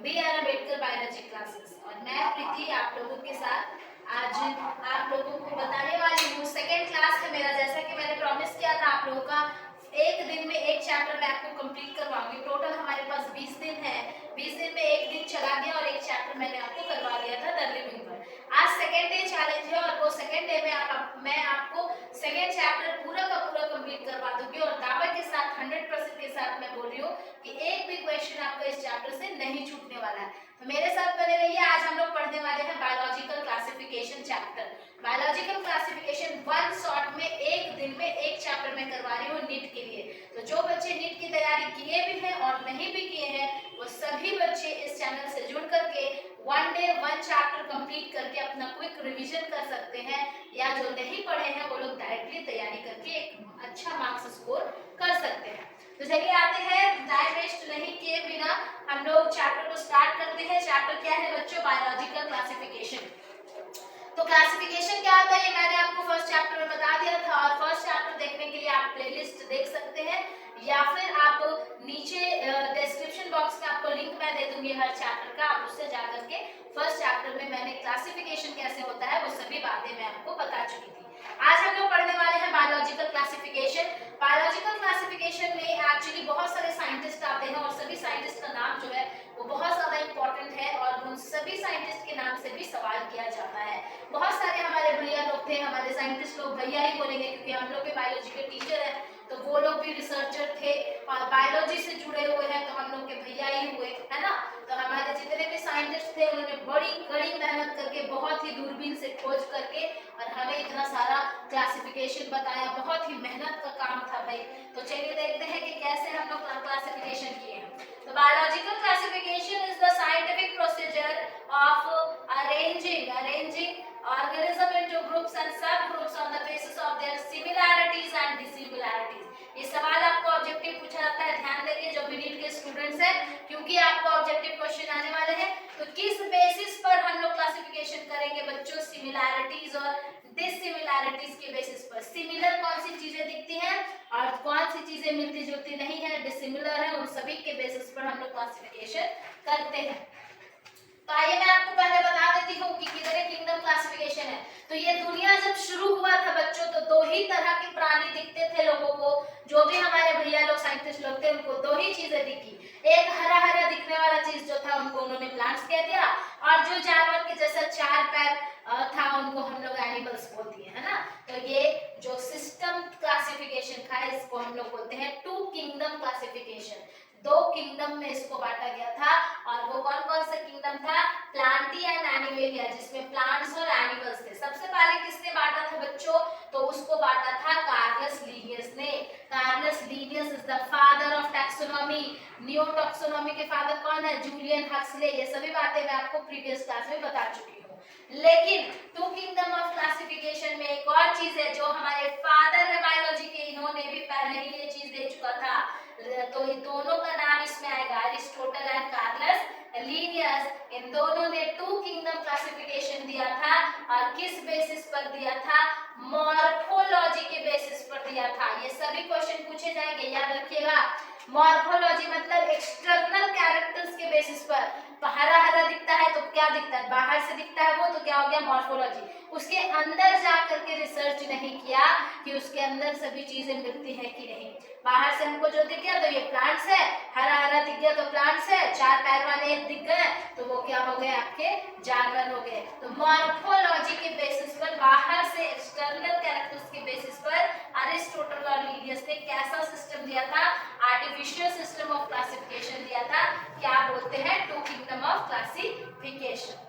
B R Ambedkar biology classes. और मैं प्रीति आप लोगों के साथ आज आप लोगों को बताने वाली हूँ। सेकेंड क्लास है मेरा, जैसा कि मैंने प्रॉमिस किया था आप लोगों का एक दिन में एक चैप्टर मैं आपको कंप्लीट करवाऊंगी। टोटल हमारे पास 20 दिन है, 20 दिन में एक दिन चला गया और एक चैप्टर मैंने आपको करवा दिया था द लिविंग वर्ल्ड। आज सेकेंड डे चैलेंज है और वो सेकेंड डे में मैं आपको सेकेंड चैप्टर पूरा का पूरा कंप्लीट करवा दूंगी और दावे के साथ 100% के साथ मैं बोल रही हूँ कि एक भी क्वेश्चन आपको इस चैप्टर से नहीं छूटने वाला है। तो मेरे साथ बने रहिए। आज हम लोग पढ़ने वाले हैं biological classification chapter. Biological classification one shot में एक दिन में एक चैप्टर में करवा रही हूँ नीट के लिए। तो जो बच्चे नीट की तैयारी किए भी हैं और नहीं भी किए हैं वो सभी बच्चे इस चैनल से जुड़ करके one day one chapter complete करके अपना क्विक रिवीजन कर सकते हैं, या जो नहीं पढ़े हैं वो लोग डायरेक्टली तैयारी करके एक अच्छा मार्क्स स्कोर कर सकते हैं। तो चलिए आते हैं, टाइम वेस्ट नहीं किए बिना हम लोग चैप्टर को स्टार्ट करते हैं। चैप्टर क्या है बच्चों? Biological classification. तो क्लासिफिकेशन क्या होता है ये मैंने आपको फर्स्ट चैप्टर में बता दिया था और फर्स्ट चैप्टर देखने के लिए आप प्लेलिस्ट देख सकते हैं या फिर आप नीचे डिस्क्रिप्शन बॉक्स में आपको लिंक मैं दे दूंगी हर चैप्टर का, आप उससे जाकर के फर्स्ट चैप्टर में मैंने क्लासिफिकेशन कैसे होता है वो सभी बातें मैं आपको बता चुकी थी। आज हम लोग पढ़ने वाले हैं बायोलॉजिकल क्लासिफिकेशन। बायोलॉजिकल क्लासिफिकेशन में एक्चुअली बहुत सारे साइंटिस्ट आते हैं और सभी साइंटिस्ट का नाम जो है वो बहुत ज्यादा इंपॉर्टेंट है और उन सभी साइंटिस्ट के नाम से भी सवाल किया जाता है। बहुत सारे हमारे भैया लोग थे, हमारे साइंटिस्ट लोग भैया ही बोलेंगे क्योंकि हम लोग के बायोलॉजी के टीचर हैं, तो वो लोग भी रिसर्चर थे और बायोलॉजी से जुड़े हुए हैं, तो हम लोग के भैया ही हुए, है ना। तो हमारे जितने भी साइंटिस्ट थे उन्होंने बड़ी कड़ी मेहनत करके बहुत ही दूरबीन से खोज करके और हमें इतना सारा क्लासिफिकेशन बताया। बहुत ही मेहनत का काम था भाई। तो चलिए देखते हैं कि कैसे हम लोग क्लासिफिकेशन किए हैं। तो biological classification is the scientific procedure of arranging organism into groups and subgroups on the basis of their similarities and dissimilarities। ये सवाल आपको ऑब्जेक्टिव पूछा जाता है, ध्यान देंगे जो भी नीट के स्टूडेंट्स हैं, क्योंकि आपको ऑब्जेक्टिव क्वेश्चन आने वाले हैं। तो किस बेसिस पर हम लोग क्लासिफिकेशन करेंगे बच्चों? सिमिलैरिटीज और डिसिमिलैरिटीज के बेसिस पर। सिमिलर कौन सी चीजें दिखती हैं और कौन सी चीजें मिलती जुलती नहीं है, डिसिमिलर है, उन सभी के बेसिस पर हम लोग क्लासिफिकेशन करते हैं। तो आइए मैं आपको पहले बता देती हूँ कि किधर किंगडम क्लासिफिकेशन है। तो ये दुनिया जब शुरू हुआ था बच्चों तो दो ही तरह के प्राणी दिखते थे लोगों को। जो भी हमारे भैया लोग साइंटिस्ट लोग थे उनको दो ही चीजें दिखी। एक हरा हरा दिखने वाला चीज जो था उनको उन्होंने प्लांट्स कह दिया, और जो जानवर के जैसा चार पैर था उनको हम लोग एनिमल्स बोल दिए, है ना। तो ये जो सिस्टम क्लासिफिकेशन था इसको हम लोग बोलते हैं टू किंगडम क्लासिफिकेशन। दो किंगडम में इसको बांटा गया था और वो कौन कौन सा किंगडम था? प्लांटिया एंड एनिमलिया, जिसमें प्लांट्स और एनिमल्स थे। सबसे पहले किसने बांटा था बच्चों? तो उसको बांटा था कार्लस लिनियस ने। Carolus Linnaeus is the father of taxonomy. New taxonomy के फादर कौन है? Julian Huxley. ये सभी बातें मैं आपको प्रीवियस क्लास में बता चुकी हूँ। लेकिन टू किंगडम ऑफ क्लासिफिकेशन में एक और चीज है जो हमारे फादर है बायोलॉजी के, इन्होंने भी पहले ही ये चीज दे चुका था। तो ये दोनों का नाम इसमें आएगा, अरिस्टोटल एंड कार्लस लिनियस। इन दोनों ने टू किंगडम क्लासिफिकेशन दिया था और किस बेसिस पर दिया था? मॉर्फोलॉजी के बेसिस पर दिया था। ये सभी क्वेश्चन पूछे जाएंगे, याद रखिएगा। मॉर्फोलॉजी मतलब एक्सटर्नल कैरेक्टर्स के बेसिस पर। हरा हरा दिखता है तो क्या दिखता है? बाहर से दिखता है वो, तो क्या हो गया? मॉर्फोलॉजी। उसके अंदर जा करके रिसर्च नहीं किया कि उसके अंदर सभी चीजें मिलती है कि नहीं। बाहर से हमको जो दिख गया तो ये प्लांट्स है, हरा हरा दिख गया तो प्लांट्स है, चार पैर वाले दिख गए तो वो क्या हो गए? आपके जानवर हो गए। तो मॉर्फोलॉजी के बेसिस पर, बाहर से एक्सटर्नल कैरेक्टर्स के बेसिस पर अरिस्टोटल और लिनियस ने कैसा सिस्टम दिया था? आर्टिफिशियल सिस्टम ऑफ क्लासिफिकेशन दिया था। क्या बोलते हैं? Two kingdom of classification.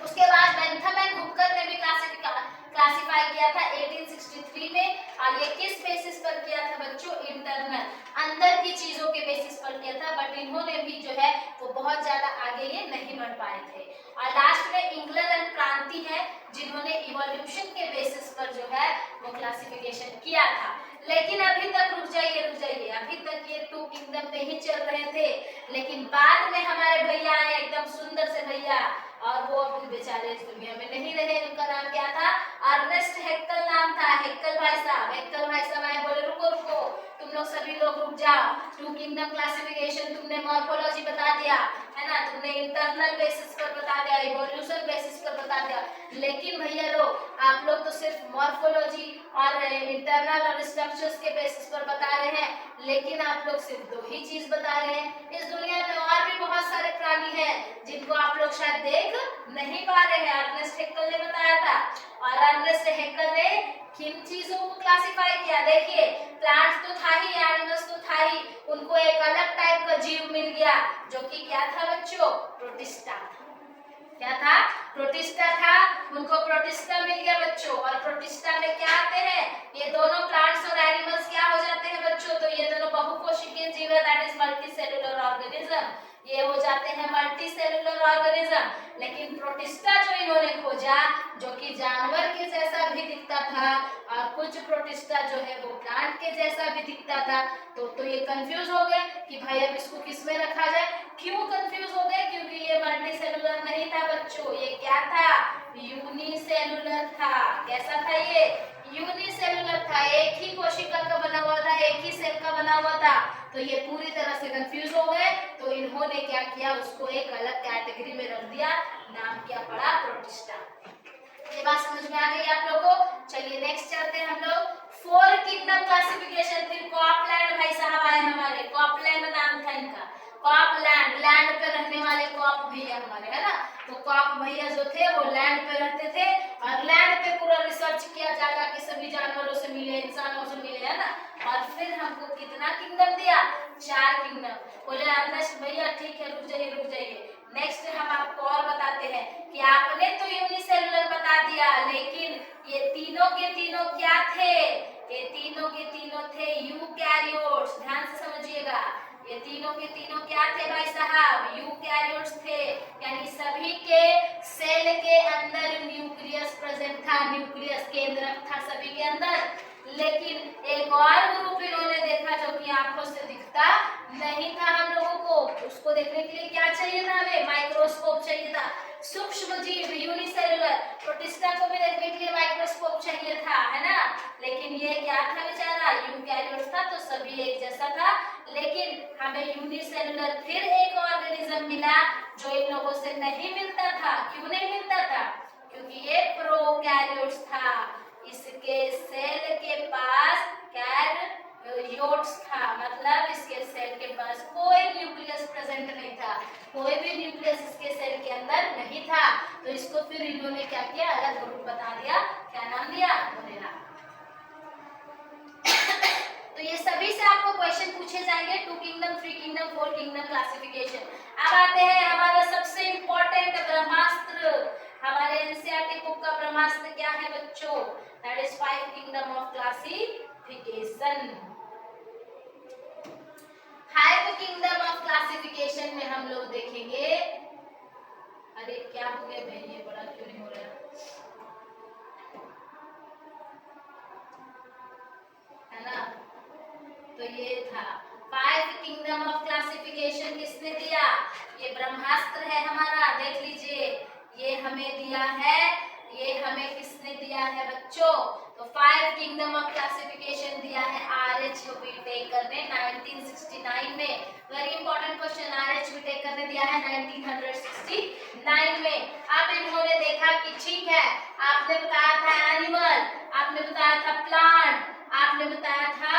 उसके बाद बेंथम एंड हुकर ने भी क्लासिफाई किया था 1863 में, और ये किस बेसिस पर किया था बच्चों? इंटरनल, अंदर की चीजों के बेसिस पर किया था। बट इन्होंने भी जो है वो बहुत ज्यादा आगे ये नहीं बढ़ पाए थे। और लास्ट में इंग्लैंड एंड क्रांति है जिन्होंने इवोल्यूशन के बेसिस पर जो है वो क्लासिफिकेशन किया था। लेकिन अभी तक रुक जाइए, अभी तक ये टू किंगडम में ही चल रहे थे। लेकिन बाद में हमारे भैया आए, एकदम सुंदर से भैया, और वो अभी बेचारे इस दुनिया में नहीं रहे। उनका नाम क्या था? अर्नेस्ट हैक्कल नाम था। हैक्कल भाई साहब आए, बोले रुको रुको, तुम लोग सभी लोग रुक जाओ। टू किंगडम क्लासिफिकेशन तुमने मॉर्फोलॉजी बता दिया है ना, तुमने आपने इंटरनल बेसिस पर बता दिया, इवोल्यूशन बेसिस पर बता दिया, लेकिन भैया लोग आप लोग तो सिर्फ मॉर्फोलॉजी और इंटरनल और स्ट्रक्चर्स के बेसिस पर बता रहे हैं, लेकिन आप लोग सिर्फ 2 ही चीज बता रहे हैं। इस दुनिया में और भी बहुत सारे प्राणी हैं जिनको आप लोग शायद देख नहीं पा रहे हैं। अर्नेस्ट हैक्कल ने बताया था, और अर्नेस्ट हैक्कल ने किन चीजों को क्लासिफाई किया? देखिए, प्लांट्स तो था ही, एनिमल्स तो था ही, उनको एक अलग टाइप का जीव मिल गया जो कि क्या था बच्चों? प्रोटिस्टा। क्या था? प्रोटिस्टा था, उनको प्रोटिस्टा मिल गया बच्चों। और प्रोटिस्टा में क्या आते हैं? ये दोनों प्लांट्स और एनिमल्स क्या हो जाते हैं बच्चों? तो ये दोनों बहुकोशिकीय जीव है, दैट इज मल्टीसेलुलर ऑर्गेनिज्म। ये हो जाते हैं मल्टीसेलुलर ऑर्गेनिज्म। लेकिन प्रोटिस्टा जो इन्होंने खोजा, जो कि जानवर के जैसा भी दिखता था, और कुछ प्रोटिस्टा जो है वो प्लांट के जैसा भी दिखता था, तो ये कंफ्यूज हो गए कि भाई अब इसको किस में रखा जाए। क्यों कंफ्यूज हो गए? क्योंकि ये मल्टीसेलुलर नहीं था बच्चों, ये क्या था? यूनिसेलुलर था। कैसा था ये? यूनिसेलुलर था, एक ही कोशिका का बना हुआ था, एक ही सेल का बना हुआ था। तो ये पूरी तरह से कंफ्यूज हो गए, तो इन्होंने क्या किया? उसको एक अलग कैटेगरी में रख दिया, नाम क्या पड़ा? प्रोटिस्टा। ये बात समझ में आ गई आप लोगों को? चलिए नेक्स्ट चलते हैं हम लोग। 4 किंगडम क्लासिफिकेशन। फिर कॉपलैंड भाई साहब आए हमारे, कॉपलैंड नाम था इनका। कॉपलैंड, लैंड पे रहने वाले कॉप भैया हमारे, है ना? तो कॉप भैया जो थे वो लैंड पे रहते थे, और लैंड पे पूरा रिसर्च किया जाएगा कि सभी जानवरों से मिले, इंसानों से मिले, है ना? और फिर हमको कितना किंगडम दिया? 4 किंगडम। बोले अर्नेस्ट भैया ठीक है, रुक जाइए रुक जाइए, नेक्स्ट हम आपको और बताते हैं कि आपने तो यूनिसेलुलर बता दिया, लेकिन ये तीनों के तीनों क्या थे? ये तीनों के तीनों थे यूकैरियोट्स। ध्यान से समझिएगा, ये तीनों के तीनों क्या थे भाई साहब? यूकैरियोट्स थे। यानी सभी के सेल के अंदर न्यूक्लियस प्रेजेंट था, न्यूक्लियस केंद्रक था सभी के अंदर। लेकिन एक और ग्रुप इन्होंने देखा जो कि आंखों से दिखता नहीं था हम लोगों को। उसको देखने के लिए क्या चाहिए था? हमें माइक्रोस्कोप चाहिए था। सूक्ष्म जीव यूनिसेलुलर, प्रोटिस्टा को भी देखने के लिए माइक्रोस्कोप चाहिए था, है ना? लेकिन ये क्या था बेचारा? यूकैरियोट्स था, तो सभी एक जैसा था। लेकिन हमें यूनिसेलुलर फिर एक ऑर्गेनिज्म मिला जो इन लोगों से नहीं मिलता था। क्यों नहीं मिलता था? क्योंकि ये प्रोकैरियोट्स था। इसके सेल के पास कैरियोट्स था, मतलब इसके सेल के पास कोई न्यूक्लियस प्रेजेंट नहीं था, कोई भी न्यूक्लियस इसके सेल के अंदर नहीं था। तो इसको फिर इन्होंने क्या किया? अलग ग्रुप बता दिया। क्या नाम दिया? मोनेरा। तो ये सभी से आपको क्वेश्चन पूछे जाएंगे, 2 किंगडम, 3 किंगडम, 4 किंगडम क्लासिफिकेशन। अब आते हैं हमारा सबसे इंपॉर्टेंट ब्रह्मास्त्र। हमारे एनसीईआरटी बुक का ब्रह्मास्त्र क्या है बच्चों? That is 5 kingdom of classification. 5 kingdom of classification में हम लोग देखेंगे। अरे क्या हो गया भाई, ये बड़ा क्यों नहीं हो रहा है ना? तो ये था 5 किंगडम ऑफ क्लासिफिकेशन। किसने दिया? ये ब्रह्मास्त्र है हमारा, देख लीजिए, ये हमें दिया है। ये हमें किसने दिया है बच्चों? तो 5 किंगडम ऑफ क्लासिफिकेशन दिया है आरएच व्हिटेकर ने 1969 में। Very important question, RH Whittaker ने दिया है 1969 में। अब इन्होंने देखा कि ठीक है, आपने बताया था एनिमल, आपने बताया था प्लांट, आपने बताया था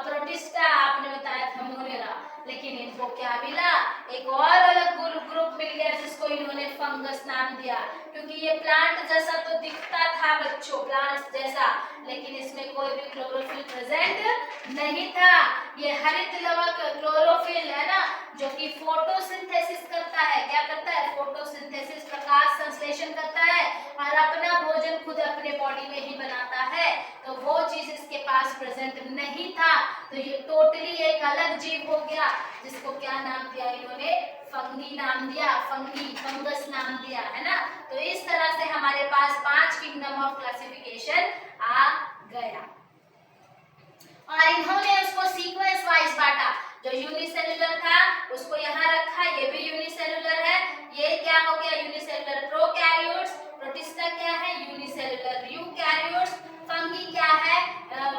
प्रोटिस्टा, आपने बताया था मोनेरा, लेकिन इनको क्या मिला? एक और अलग ग्रुप मिल गया जिसको इन्होंने फंगस नाम दिया। क्योंकि ये प्लांट जैसा तो दिखता था बच्चों, प्लांट्स जैसा, लेकिन इसमें कोई भी क्लोरोफिल प्रेजेंट नहीं था। ये हरित लवक क्लोरोफिल है ना, जो कि फोटोसिंथेसिस करता है। क्या करता है? फोटोसिंथेसिस, प्रकाश संश्लेषण करता है और अपना भोजन खुद अपने बॉडी में ही बनाता है। तो वो चीज इसके पास प्रेजेंट नहीं था। तो ये टोटली एक अलग जीव हो गया, जिसको क्या नाम दिया इन्होंने? फंगी नाम दिया, फंगी, फंगस नाम दिया, है ना? तो इस तरह से हमारे पास 5 किंगडम ऑफ क्लासिफिकेशन आ गया। और इन्होंने उसको सीक्वेंस वाइज बांटा। जो यूनिसेलुलर था उसको यहाँ रखा, ये भी यूनिसेलुलर है। ये क्या हो गया? Unicellular prokaryotes. प्रोटिस्टा क्या है? Unicellular eukaryotes. फंगी क्या है?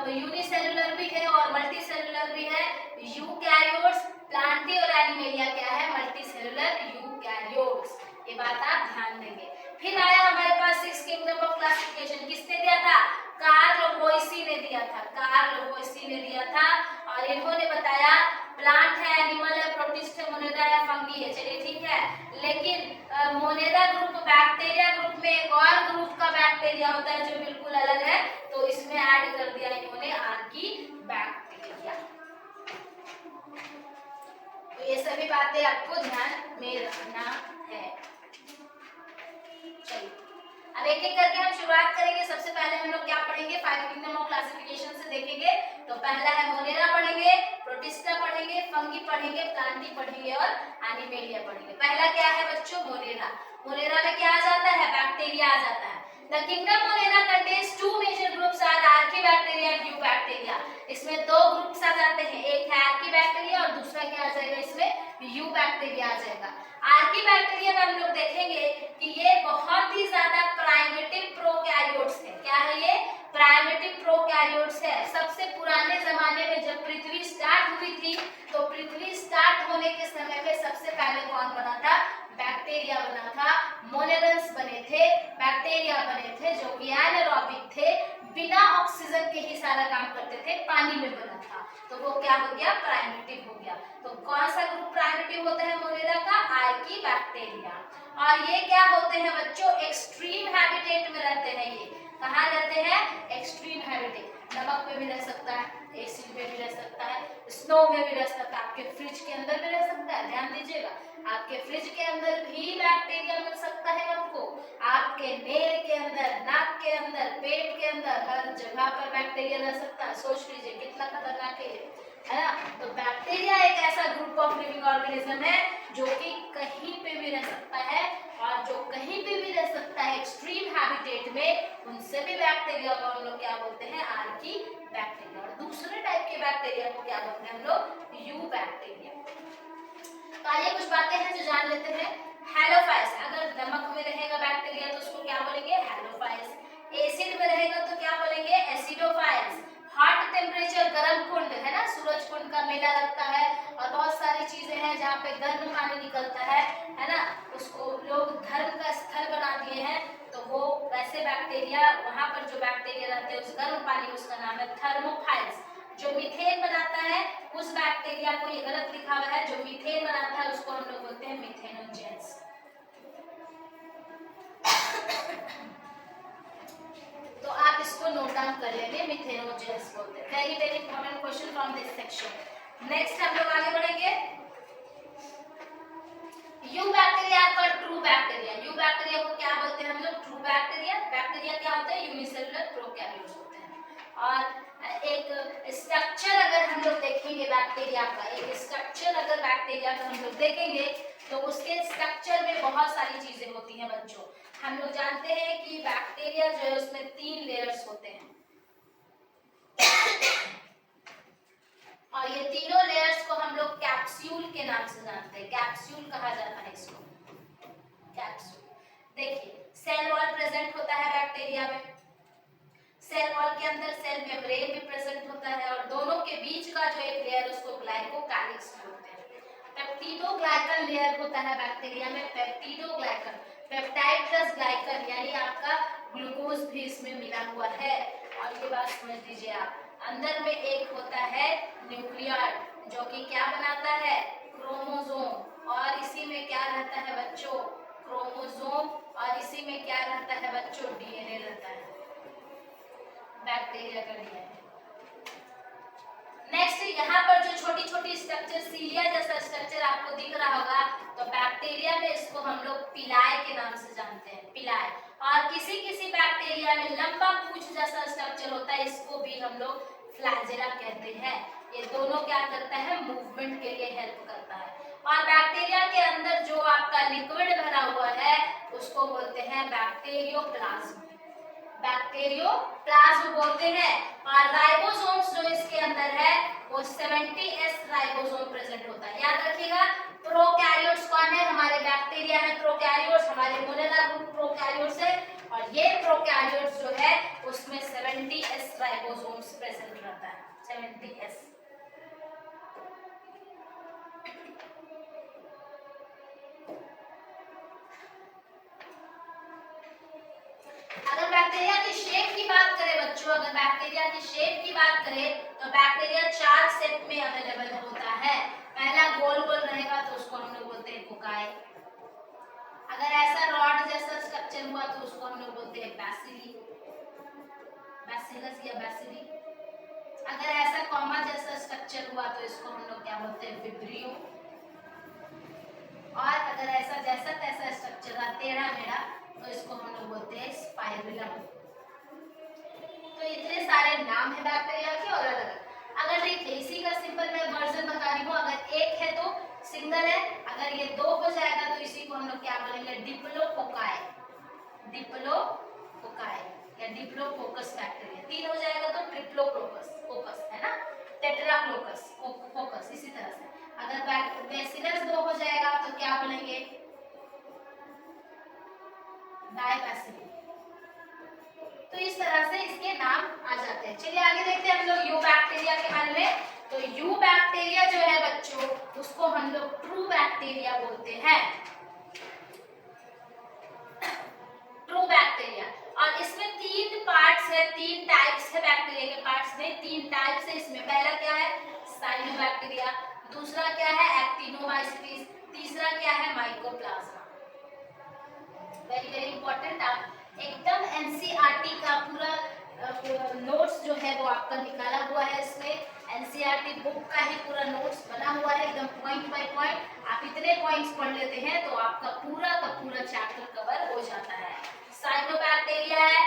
यूनिसेलुलर भी है और मल्टीसेलुलर भी है, यूकैरियोट्स। प्लांटी और एनिमेलिया क्या है, मल्टीसेलुलर यूकैरियोट्स। ये बात आप ध्यान देंगे। फिर आया हमारे पास 6 किंगडम ऑफ क्लासिफिकेशन, किसने दिया था, कार्ल लोवोइसी ने दिया था, कार्ल लोवोइसी ने दिया था। और इन्होंने बताया प्लांट है, एनिमल है, प्रोटिस्ट है, मोनेरा है, फंगी है। चलिए ठीक है, लेकिन मोनेरा ग्रुप बैक्टीरिया ग्रुप में एक और ग्रुप का बैक्टीरिया होता है जो बिल्कुल अलग है, तो इसमें ऐड कर दिया इन्होंने आर्की बैक्टीरिया। तो ये सभी बातें आपको ध्यान में रखना है। चलिए अब एक एक करके हम शुरुआत करेंगे। सबसे पहले हम लोग क्या पढ़ेंगे, 5 किंगडम ऑफ क्लासिफिकेशन से देखेंगे। तो पहला है मोनेरा पढ़ेंगे, प्रोटिस्टा पढ़ेंगे, फंगी पढ़ेंगे, प्लांटी पढ़ेंगे और एनिमेलिया पढ़ेंगे। पहला क्या है बच्चों, मोनेरा। मोनेरा में क्या आ जाता है, बैक्टीरिया आ जाता है। The kingdom Monera contains two major groups are Archaebacteria and Eubacteria। इसमें दो ग्रुप्स आ जाते हैं, एक है Archaebacteria और दूसरा क्या आ जाएगा, इसमें Eubacteria आ जाएगा। Archaebacteria में हम लोग देखेंगे कि ये बहुत ही ज्यादा प्राइमेटिव प्रोकैरियोट्स है। क्या है ये, प्राइमेटिव प्रोकैरियोट्स है। सबसे पुराने जमाने में जब पृथ्वी स्टार्ट हुई थी, तो पृथ्वी स्टार्ट होने के समय में सबसे पहले कौन बना था, बैक्टीरिया बना था। मोनेरल्स बने थे, बैक्टीरिया बने थे जो कि एनारोबिक थे, बिना ऑक्सीजन के ही सारा काम करते थे, पानी में बना था। तो वो क्या हो गया, प्राइमेटिव हो गया। तो कौन सा ग्रुप प्राइमेटिव होता है मोनेरा का, आर्कीबैक्टीरिया। और ये क्या होते हैं बच्चों, एक्सट्रीम हैबिटेट में रहते हैं। ये कहाँ रहते हैं, एक्सट्रीम हैबिटेट। नमक में भी रह सकता है, एसिड में भी रह सकता है, स्नो में भी रह सकता है, आपके फ्रिज के अंदर भी रह सकता है। ध्यान दीजिएगा, आपके फ्रिज के अंदर भी बैक्टीरिया मिल सकता है आपको, आपके नेल के अंदर, नाक के अंदर, पेट के अंदर, हर जगह पर बैक्टीरिया रह सकता है। सोच लीजिए कितना खतरनाक है ना। तो बैक्टीरिया एक ऐसा ग्रुप ऑफ लिविंग ऑर्गेनिज्म है जो कि कहीं पे भी रह सकता है, और जो कहीं पे भी रह सकता है एक्सट्रीम हैबिटेट में, उन सभी बैक्टीरिया को हम लोग क्या बोलते हैं, आर्की बैक्टीरिया। और दूसरे टाइप के बैक्टीरिया को क्या बोलते हैं हम लोग, यू बैक्टीरिया। तो आइए कुछ बातें हैं जो जान लेते हैं। हेलोफाइस, अगर नमक में रहेगा बैक्टीरिया तो उसको क्या बोलेंगे, हेलोफाइस। एसिड में रहेगा तो क्या बोलेंगे, एसिडोफाइस। हॉट टेम्परेचर, गर्म कुंड है ना, सूरज कुंड का मेला लगता है और बहुत सारी चीजें हैं जहाँ पे गर्म पानी निकलता है ना, उसको लोग धर्म का स्थल बना दिए हैं। तो वो वैसे बैक्टीरिया, वहाँ पर जो बैक्टीरिया रहते हैं उस गर्म पानी, उसका नाम है थर्मोफाइल्स। जो मीथेन बनाता है उस बैक्टीरिया को, ये गलत लिखा हुआ है, जो मीथेन बनाता है उसको हम लोग बोलते हैं मीथेनोजेंस। तो आप इसको नोट डाउन कर लेंगे, मीथेनोजेंस बोलते हैं। Very very important question from this section. Next हम लोग आगे बढ़ेंगे। यू बैक्टीरिया और ट्रू बैक्टीरिया। यू बैक्टीरिया को क्या बोलते हैं हम लोग, ट्रू बैक्टीरिया। बैक्टीरिया क्या होते हैं, यूनिसेलुलर प्रोकैरियोट्स होते हैं। और एक स्ट्रक्चर अगर हम लोग देखेंगे बैक्टीरिया का, एक स्ट्रक्चर अगर बैक्टीरिया का हम लोग देखेंगे तो उसके स्ट्रक्चर में बहुत सारी चीजें होती हैं बच्चों। हम लोग जानते हैं कि बैक्टीरिया जो है उसमें 3 लेयर्स होते हैं और ये तीनों लेयर्स को हम लोग कैप्सूल के नाम से जानते हैं। कैप्सूल कहा जाता है इसको, कैप्सूल। देखिए सेल वॉल प्रेजेंट होता है बैक्टीरिया में, सेल वॉल के अंदर सेल मेम्ब्रेन भी प्रेजेंट होता है और दोनों के बीच का जो एक लेयर उसको ग्लाइकोकैलिक्स बोलते हैं। पेप्टिडोग्लाइकन लेयर होता है बैक्टीरिया में, पेप्टिडोग्लाइकन, पेप्टाइड प्लस ग्लाइकन, यानी आपका ग्लूकोज भी इसमें मिला हुआ है। और ये बात समझ लीजिए आप, अंदर में एक होता है न्यूक्लियॉइड जो कि क्या बनाता है, क्रोमोसोम, और इसी में क्या रहता है बच्चों, क्रोमोसोम, और इसी में क्या रहता है बच्चों, डीएनए रहता है, बैक्टीरिया का डीएनए। नेक्स्ट यहाँ पर जो छोटी छोटी स्ट्रक्चर, सीलिया जैसा स्ट्रक्चर आपको दिख रहा होगा, तो बैक्टीरिया में इसको हम लोग पिलाई के नाम से जानते हैं, पिलाई। और किसी किसी बैक्टीरिया में लंबा पूंछ जैसा स्ट्रक्चर होता है, इसको भी हम लोग फ्लैजेला कहते हैं। ये दोनों क्या करता है, मूवमेंट के लिए हेल्प करता है। और बैक्टीरिया के अंदर जो आपका लिक्विड भरा हुआ है उसको बोलते हैं बैक्टीरियोप्लाज्म, बैक्टीरियोप्लाज्म बोलते हैं। और राइबोसोम्स जो इसके अंदर है वो 70S राइबोसोम प्रेजेंट होता है। याद रखिएगा, प्रोकैरियोट्स कौन है, हमारे बैक्टीरिया है प्रोकैरियोट्स, हमारे मोनेरा ग्रुप प्रोकैरियोट्स है, और ये प्रोकैरियोट्स जो है उसमें 70S राइबोसोम्स प्रेजेंट रहता है, 70S। अगर बैक्टीरिया की शेप की बात करें बच्चों, अगर बैक्टीरिया की शेप की बात करें तो बैक्टीरिया 4 शेप में अवेलेबल होता है। पहला गोल गोल रहेगा तो उसको हम लोग बोलते हैं कोकाई। अगर ऐसा रॉड जैसा स्ट्रक्चर हुआ तो उसको हम लोग बोलते हैं बैसिली, बैसिलस या बैसिली। अगर ऐसा कॉमा जैसा स्ट्रक्चर हुआ तो इसको हम लोग क्या बोलते हैं, विब्रियो। और अगर ऐसा जैसा तैसा स्ट्रक्चर है टेढ़ा मेढ़ा तो इसको हम लोग बोलते हैं स्पाइरुलम। तो इतने सारे नाम है बैक्टीरिया के और अलग अलग। अगर देखिए इसी का सिंपल मैं वर्जन बता रही हूँ, अगर एक है तो सिंगल है, अगर ये दो हो जाएगा तो इसी को हम लोग क्या बोलेंगे, डिप्लोकोकाई, डिप्लोकोकाई या डिप्लोकोकस बैक्टीरिया। तीन हो जाएगा तो ट्रिप्लोकोकस, कोकस है ना, टेट्राप्लोकस, कोकस। इसी तरह से अगर बैसिलस दो हो जाएगा तो क्या बोलेंगे, डायबैसिली। तो इस तरह से इसके नाम आ जाते हैं। चलिए आगे देखते हैं हम लोग यू बैक्टीरिया के बारे में। तो यू बैक्टीरिया जो है बच्चों उसको हम लोग ट्रू बैक्टीरिया बोलते हैं, ट्रू बैक्टीरिया। और इसमें तीन पार्ट्स है, तीन टाइप्स है बैक्टीरिया के पार्ट्स में, तीन टाइप्स है इसमें। पहला क्या है, साइनोबैक्टीरिया, दूसरा क्या है, एक्टिनोमाइसीट्स, तीसरा क्या है, माइकोप्लाज्मा। Very very important. आप एकदम एनसीईआरटी का पूरा नोट्स जो है वो आपका निकाला हुआ है, इसमें एनसीईआरटी बुक का ही पूरा नोट्स बना हुआ है एकदम पॉइंट बाय पॉइंट। आप इतने पॉइंट्स पढ़ लेते हैं तो आपका पूरा का पूरा चैप्टर कवर हो जाता है। साइनोबैक्टीरिया है,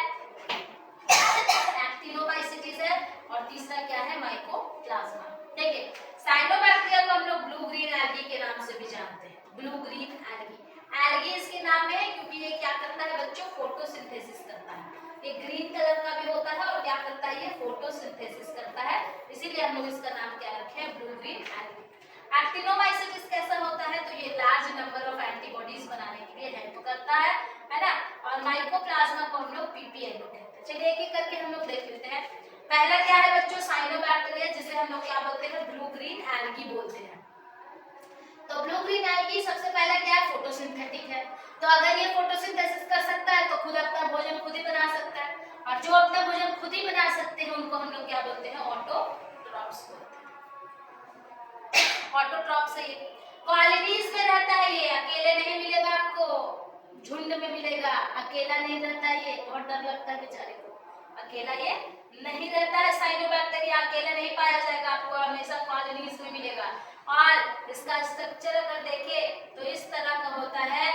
एक्टिनोमाइसीट्स है और तीसरा क्या है, माइकोप्लाज्मा। ठीक है, साइनोबैक्टीरिया को हम लोग ब्लू ग्रीन एल्गी के नाम से भी जानते हैं, ब्लू ग्रीन एल्गी। एल्गी इसके नाम में है क्योंकि ये क्या करता है बच्चों, फोटोसिंथेसिस करता है। ये ग्रीन कलर का भी होता है और क्या करता है, ये फोटोसिंथेसिस करता है, इसीलिए हम लोग इसका नाम क्या रखे हैं, ब्लू ग्रीन एल्गी। एक्टिनोमाइसीट्स कैसा होता है, तो ये लार्ज नंबर ऑफ एंटीबॉडीज बनाने के लिए हेल्प करता है ना। और माइकोप्लाज्मा को हम लोग पीपीएनओ कहते हैं। चलिए एक एक करके हम लोग देख लेते हैं। पहला क्या है बच्चों, साइनोबैक्टीरिया, जिसे हम लोग क्या बोलते हैं, ब्लू ग्रीन एल्गी बोलते हैं। तो ब्लू ग्रीन एल्गी सबसे पहला क्या है, फोटोसिंथेटिक है। तो अगर ये फोटोसिंथेसिस कर सकता है तो खुद अपना भोजन खुद ही बना सकता है, और जो अपना भोजन खुद ही बना सकते हैं उनको हम लोग क्या बोलते हैं, ऑटोट्रॉप्स बोलते हैं। ऑटोट्रॉप्स है, ये कॉलोनीज में रहता है, ये अकेले नहीं मिलेगा आपको, झुंड में मिलेगा, अकेला नहीं रहता है। ये बहुत डर लगता है बेचारे को, अकेला ये नहीं रहता है। साइनोबैक्टीरिया अकेला नहीं पाया जाएगा, आपको हमेशा कॉलोनीज में मिलेगा। और इसका स्ट्रक्चर अगर देखें तो इस तरह का होता है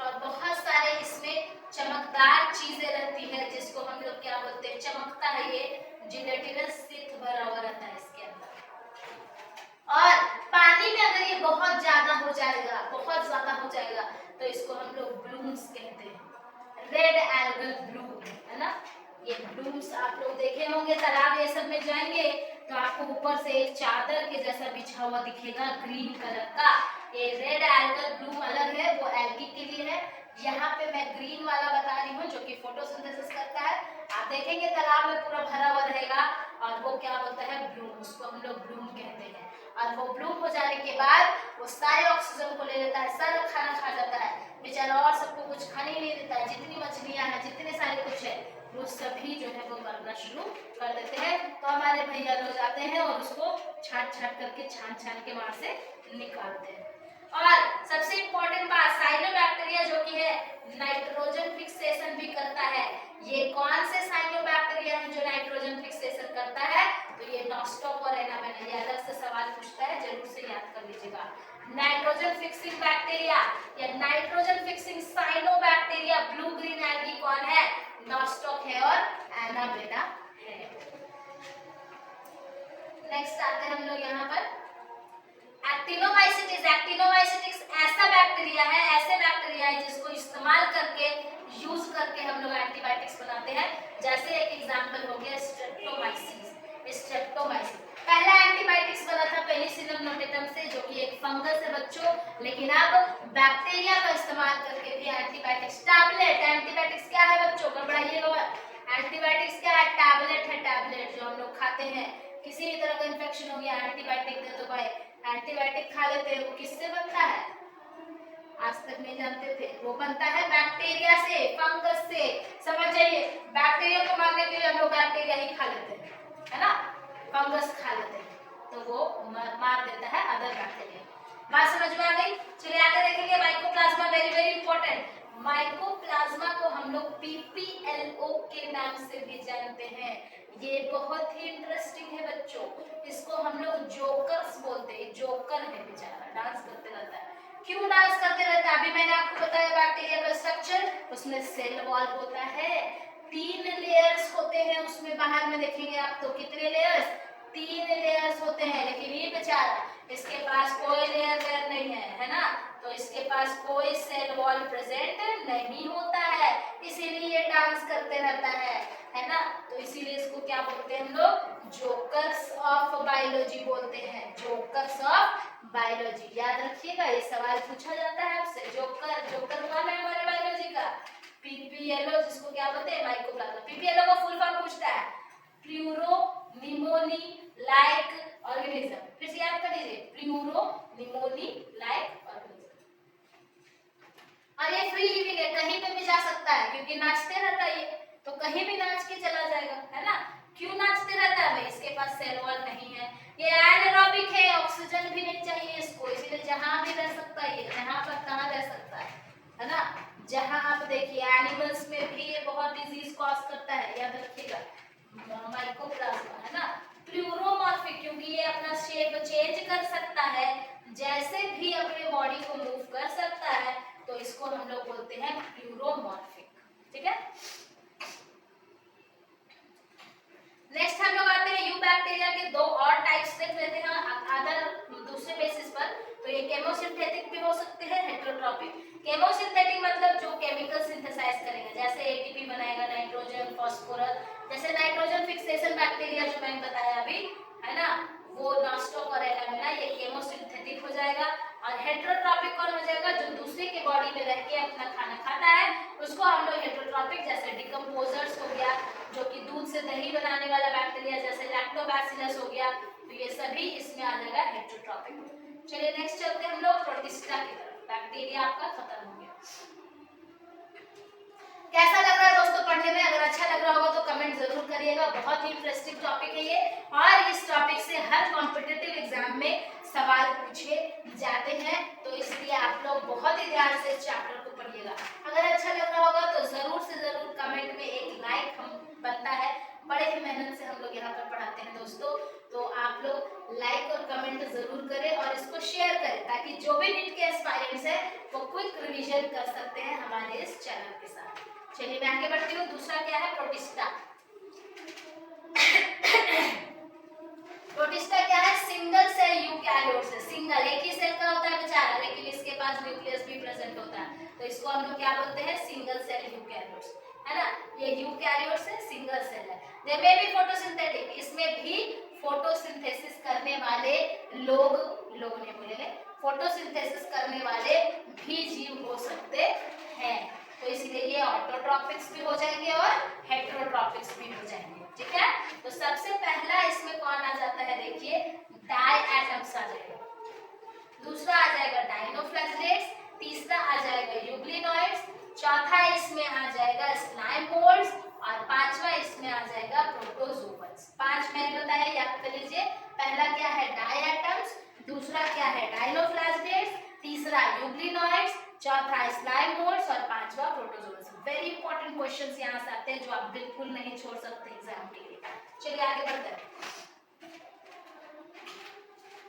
और बहुत सारे इसमें चमकदार चीजें रहती है जिसको हम लोग क्या बोलते हैं, चमकता है, ये जिलेटिनस शीट भरा हुआ रहता है इसके अंदर। और पानी में अगर ये बहुत ज्यादा हो जाएगा, बहुत ज्यादा हो जाएगा तो इसको हम लोग ब्लूम्स कहते हैं, रेड एल्गल ब्लूम, है ना। ये ब्लूम्स आप लोग देखे होंगे तालाब ये सब में जाएंगे तो आपको ऊपर से एक चादर के जैसा बिछा हुआ दिखेगा ग्रीन कलर का। ये रेड एल्गल ब्लूम अलग है, वो एल्गी के लिए है। यहाँ पे मैं ग्रीन वाला बता रही हूँ जो कि फोटोसिंथेसिस करता है। आप देखेंगे तालाब में पूरा भरा हुआ रहेगा और वो क्या होता है, ब्लूम, उसको हम लोग ब्लूम कहते हैं। और वो ब्लूम हो जाने के बाद वो सारे ऑक्सीजन को ले लेता है, सारा खाना खा जाता है बेचारा, और सबको कुछ खाने नहीं देता है। जितनी मछलियां हैं, जितने सारे कुछ है, वो सभी जो है वो मरना शुरू कर देते हैं। तो हमारे भैया लोग जाते हैं और उसको छाट छाट करके छान छान के वहां से निकालते हैं। और सबसे इम्पोर्टेंट बात, साइनोबैक्टीरिया जो कि है नाइट्रोजन फिक्सेशन भी करता है। ये कौन से साइनोबैक्टीरिया है जो नाइट्रोजन फिक्सेशन करता है, तो ये नॉस्टॉक और एनाबेना। ये अलग से सवाल पूछता है, जरूर से याद कर लीजिएगा। नाइट्रोजन फिक्सिंग बैक्टीरिया या nitrogen fixing cyanobacteria blue green algae कौन है, नॉस्टॉक है और एनाबेना है। नेक्स्ट आते हैं हम लोग यहाँ पर एक्टिनोमाइसीट्स। एक्टिनोमाइसीट्स ऐसा बैक्टीरिया है, ऐसे बैक्टीरिया है जिसको इस्तेमाल करके, यूज करके हम लोग एंटीबायोटिक्स बनाते हैं। जैसे एक एग्जांपल हो गया स्ट्रेप्टोमाइसिस। स्ट्रेप्टोमाइसिस पहला एंटीबायोटिक्स बना था पेनिसिलियम नोटेटम से, जो कि एक फंगस है बच्चों। लेकिन अब बैक्टीरिया का इस्तेमाल करके भी एंटीबायोटिक्स, टैबलेट, एंटीबायोटिक्स क्या है बच्चों, गड़बड़ाइएगा, एंटीबायोटिक्स क्या है, टैबलेट है, टैबलेट जो हम लोग खाते हैं। किसी भी तरह का इन्फेक्शन हो गया, एंटीबायोटिक दे दो भाई, एंटीबायोटिक खा लेते हैं। वो किससे बनता है, आज तक नहीं जानते थे, वो बनता है बैक्टीरिया से, फंगस से। समझाइए, बैक्टीरिया को मारने के लिए हम लोग बैक्टीरिया ही खा लेते हैं, है ना, फंगस खा लेते हैं, तो वो मार देता है अदर बैक्टीरिया। बात समझ में आ गई? चलिए आगे देखेंगे mycoplasma, very very important. Mycoplasma को हम लोग पीपीएलओ के नाम से भी जानते हैं। ये बहुत ही इंटरेस्टिंग है बच्चों, इसको हम लोग जोकर्स बोलते हैं। जोकर है बेचारा, डांस करते रहता है। क्यों डांस करते रहता है? अभी मैंने आपको बताया बैक्टीरिया का स्ट्रक्चर, उसमें सेल वॉल होता है, 3 लेयर्स होते हैं उसमें। बाहर में देखेंगे आप तो कितने लेयर्स? 3 लेयर्स होते हैं। लेकिन ये बेचारा, इसके पास कोई लेयर नहीं है ना, तो इसके पास कोई सेल वॉल प्रेजेंट नहीं होता है, इसीलिए ये डांस करते रहता है ना। तो इसीलिए इसको क्या बोलते हैं हम लोग? जोकर्स ऑफ बायोलॉजी बोलते हैं। जोकर्स ऑफ बायोलॉजी, याद रखिएगा, ये सवाल पूछा जाता है आपसे। जोकर, जोकर कौन है हमारे बायोलॉजी का? पीपीएलओ, जिसको क्या बोलते हैं? माइकोप्लाज्मा। पीपीएलओ का फुल फॉर्म पूछता है, प्लूरो निमोनी लाइक ऑर्गेनिज्म। फिर से याद कर लीजिए, प्लूरो निमोनी लाइक ऑर्गेनिज्म। और ये फ्री लिविंग है, कहीं पे भी जा सकता है, क्योंकि नाचते रहता है ये, तो कहीं भी नाच के चला जाएगा, है ना। क्यों नाचते रहता है भाई? इसके पास सेल वॉल नहीं है, ये एनारोबिक है, ऑक्सीजन भी नहीं चाहिए इसको, इसलिए जहां भी रह सकता है, जहां पर कहां रह सकता है ना। जहां आप देखिए एनिमल्स में भी ये बहुत डिजीज कॉज करता है, याद रखिएगा, माइकोप्लाज्मा, है ना। प्लूरोमॉर्फिक, क्योंकि ये अपना शेप चेंज कर सकता है, जैसे भी अपने बॉडी को मूव कर सकता है, तो इसको हम लोग बोलते हैं प्लूरोमॉर्फिक। ठीक है, नेक्स्ट हम लोग आते हैं यू बैक्टीरिया के 2 और टाइप्स देख लेते हैं अदर दूसरे बेसिस पर। तो ये केमोसिंथेटिक भी हो सकते हैं, हेटेरोट्रॉपिक। केमोसिंथेटिक मतलब जो केमिकल सिंथेसाइज करेगा, जैसे एटीपी बनाएगा, नाइट्रोजन, फास्फोरस, जैसे नाइट्रोजन फिक्सेशन बैक्टीरिया जो मैंने बताया अभी, है ना, वो नॉस्टॉक और एलामिना, ये केमोसिंथेटिक हो जाएगा। और हेटेरोट्रॉपिक कौन हो जाएगा? जो दूसरे के बॉडी में रह के अपना खाना खाता है, उसको हम लोग हेटेरोट्रॉपिक, जैसे डिकम्पोजर्स हो गया, जो कि दूध से दही बनाने वाला बैक्टीरिया, जैसे लैक्टोबैसिलस हो गया, तो ये सभी इसमें आ जाएगा हेटेरोट्रॉपिक। चलिए नेक्स्ट चलते हैं हम लोग प्रोटिस्टा की तरफ। बैक्टीरिया आपका खत्म हो गया। कैसा लग रहा है दोस्तों पढ़ने में? अगर अच्छा लग रहा होगा तो कमेंट जरूर करिएगा, बहुत ही इंटरेस्टिंग टॉपिक है ये, और इस टॉपिक से हर कॉम्पिटिटिव एग्जाम में सवाल पूछे जाते हैं, तो इसलिए आप लोग बहुत ही ध्यान से इस चैप्टर को पढ़िएगा। अगर अच्छा लग रहा होगा तो जरूर से जरूर कमेंट में एक लाइक हम बनता है, बड़े ही मेहनत से हम लोग यहाँ पर पढ़ाते हैं दोस्तों, तो आप लोग लाइक और कमेंट जरूर करें और इसको शेयर करें, ताकि जो भी नीट के एस्पायरेंट्स है वो क्विक रिवीजन कर सकते हैं हमारे इस चैनल के साथ। चलिए मैं आगे बढ़ती हूँ। दूसरा क्या है? प्रोटिस्टा। प्रोटिस्टा क्या है? सिंगल सेल यूकैरियोट्स है। सिंगल, एक ही सेल का होता है बेचारा, लेकिन इसके पास न्यूक्लियस भी प्रेजेंट होता है, तो इसको हम लोग क्या बोलते हैं? सिंगल सेल यूकैरियोट्स, है ना। ये यूकैरियोट्स है, सिंगल सेल है। दे मे बी फोटोसिंथेटिक, इसमें भी फोटोसिंथेसिस करने वाले लोग नहीं बोलेंगे, फोटोसिंथेसिस करने वाले भी जीव हो सकते हैं, तो इसलिए ये ऑटोट्रॉपिक्स भी हो जाएंगे और हेटेरोट्रॉपिक्स भी हो जाएंगे। ठीक है, तो सबसे पहला इसमें कौन आ जाता है? देखिए, डायएटम्स आ जाएगा, दूसरा आ जाएगा डायनोफ्लैजेलेट्स, तीसरा आ जाएगा यूग्लिनॉइड्स, चौथा इसमें आ जाएगा स्लाइम मोल्ड्स, और पांचवा इसमें आ जाएगा प्रोटोजोअन्स। 5 मैंने बताया, याद कर लीजिए। पहला क्या है? डायएटम्स, दूसरा क्या है? डायनोफ्लैजेलेट्स, तीसरा यूग्लिनॉइड्स, चौथा स्लाइम मोल्ड्स और पांचवा प्रोटोजोअन्स। वेरी इंपॉर्टेंट क्वेश्चंस यहां से आते हैं जो आप बिल्कुल नहीं छोड़ सकते एग्जाम के लिए। चलिए आगे बढ़ते हैं।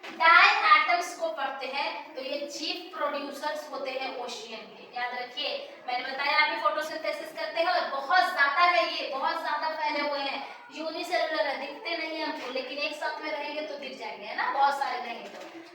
डायएटम्स को पढ़ते हैं, तो ये चीफ प्रोड्यूसर्स होते हैं ओशियन के। याद रखिए, मैंने बताया अभी फोटोसिंथेसिस करते हैं और बहुत ज्यादा है, ये बहुत ज्यादा फैले हुए हैं, यूनिसेलुलर है, दिखते नहीं है हमको, लेकिन एक साथ में रहेंगे तो दिख जाएंगे, है ना, बहुत सारे रहेंगे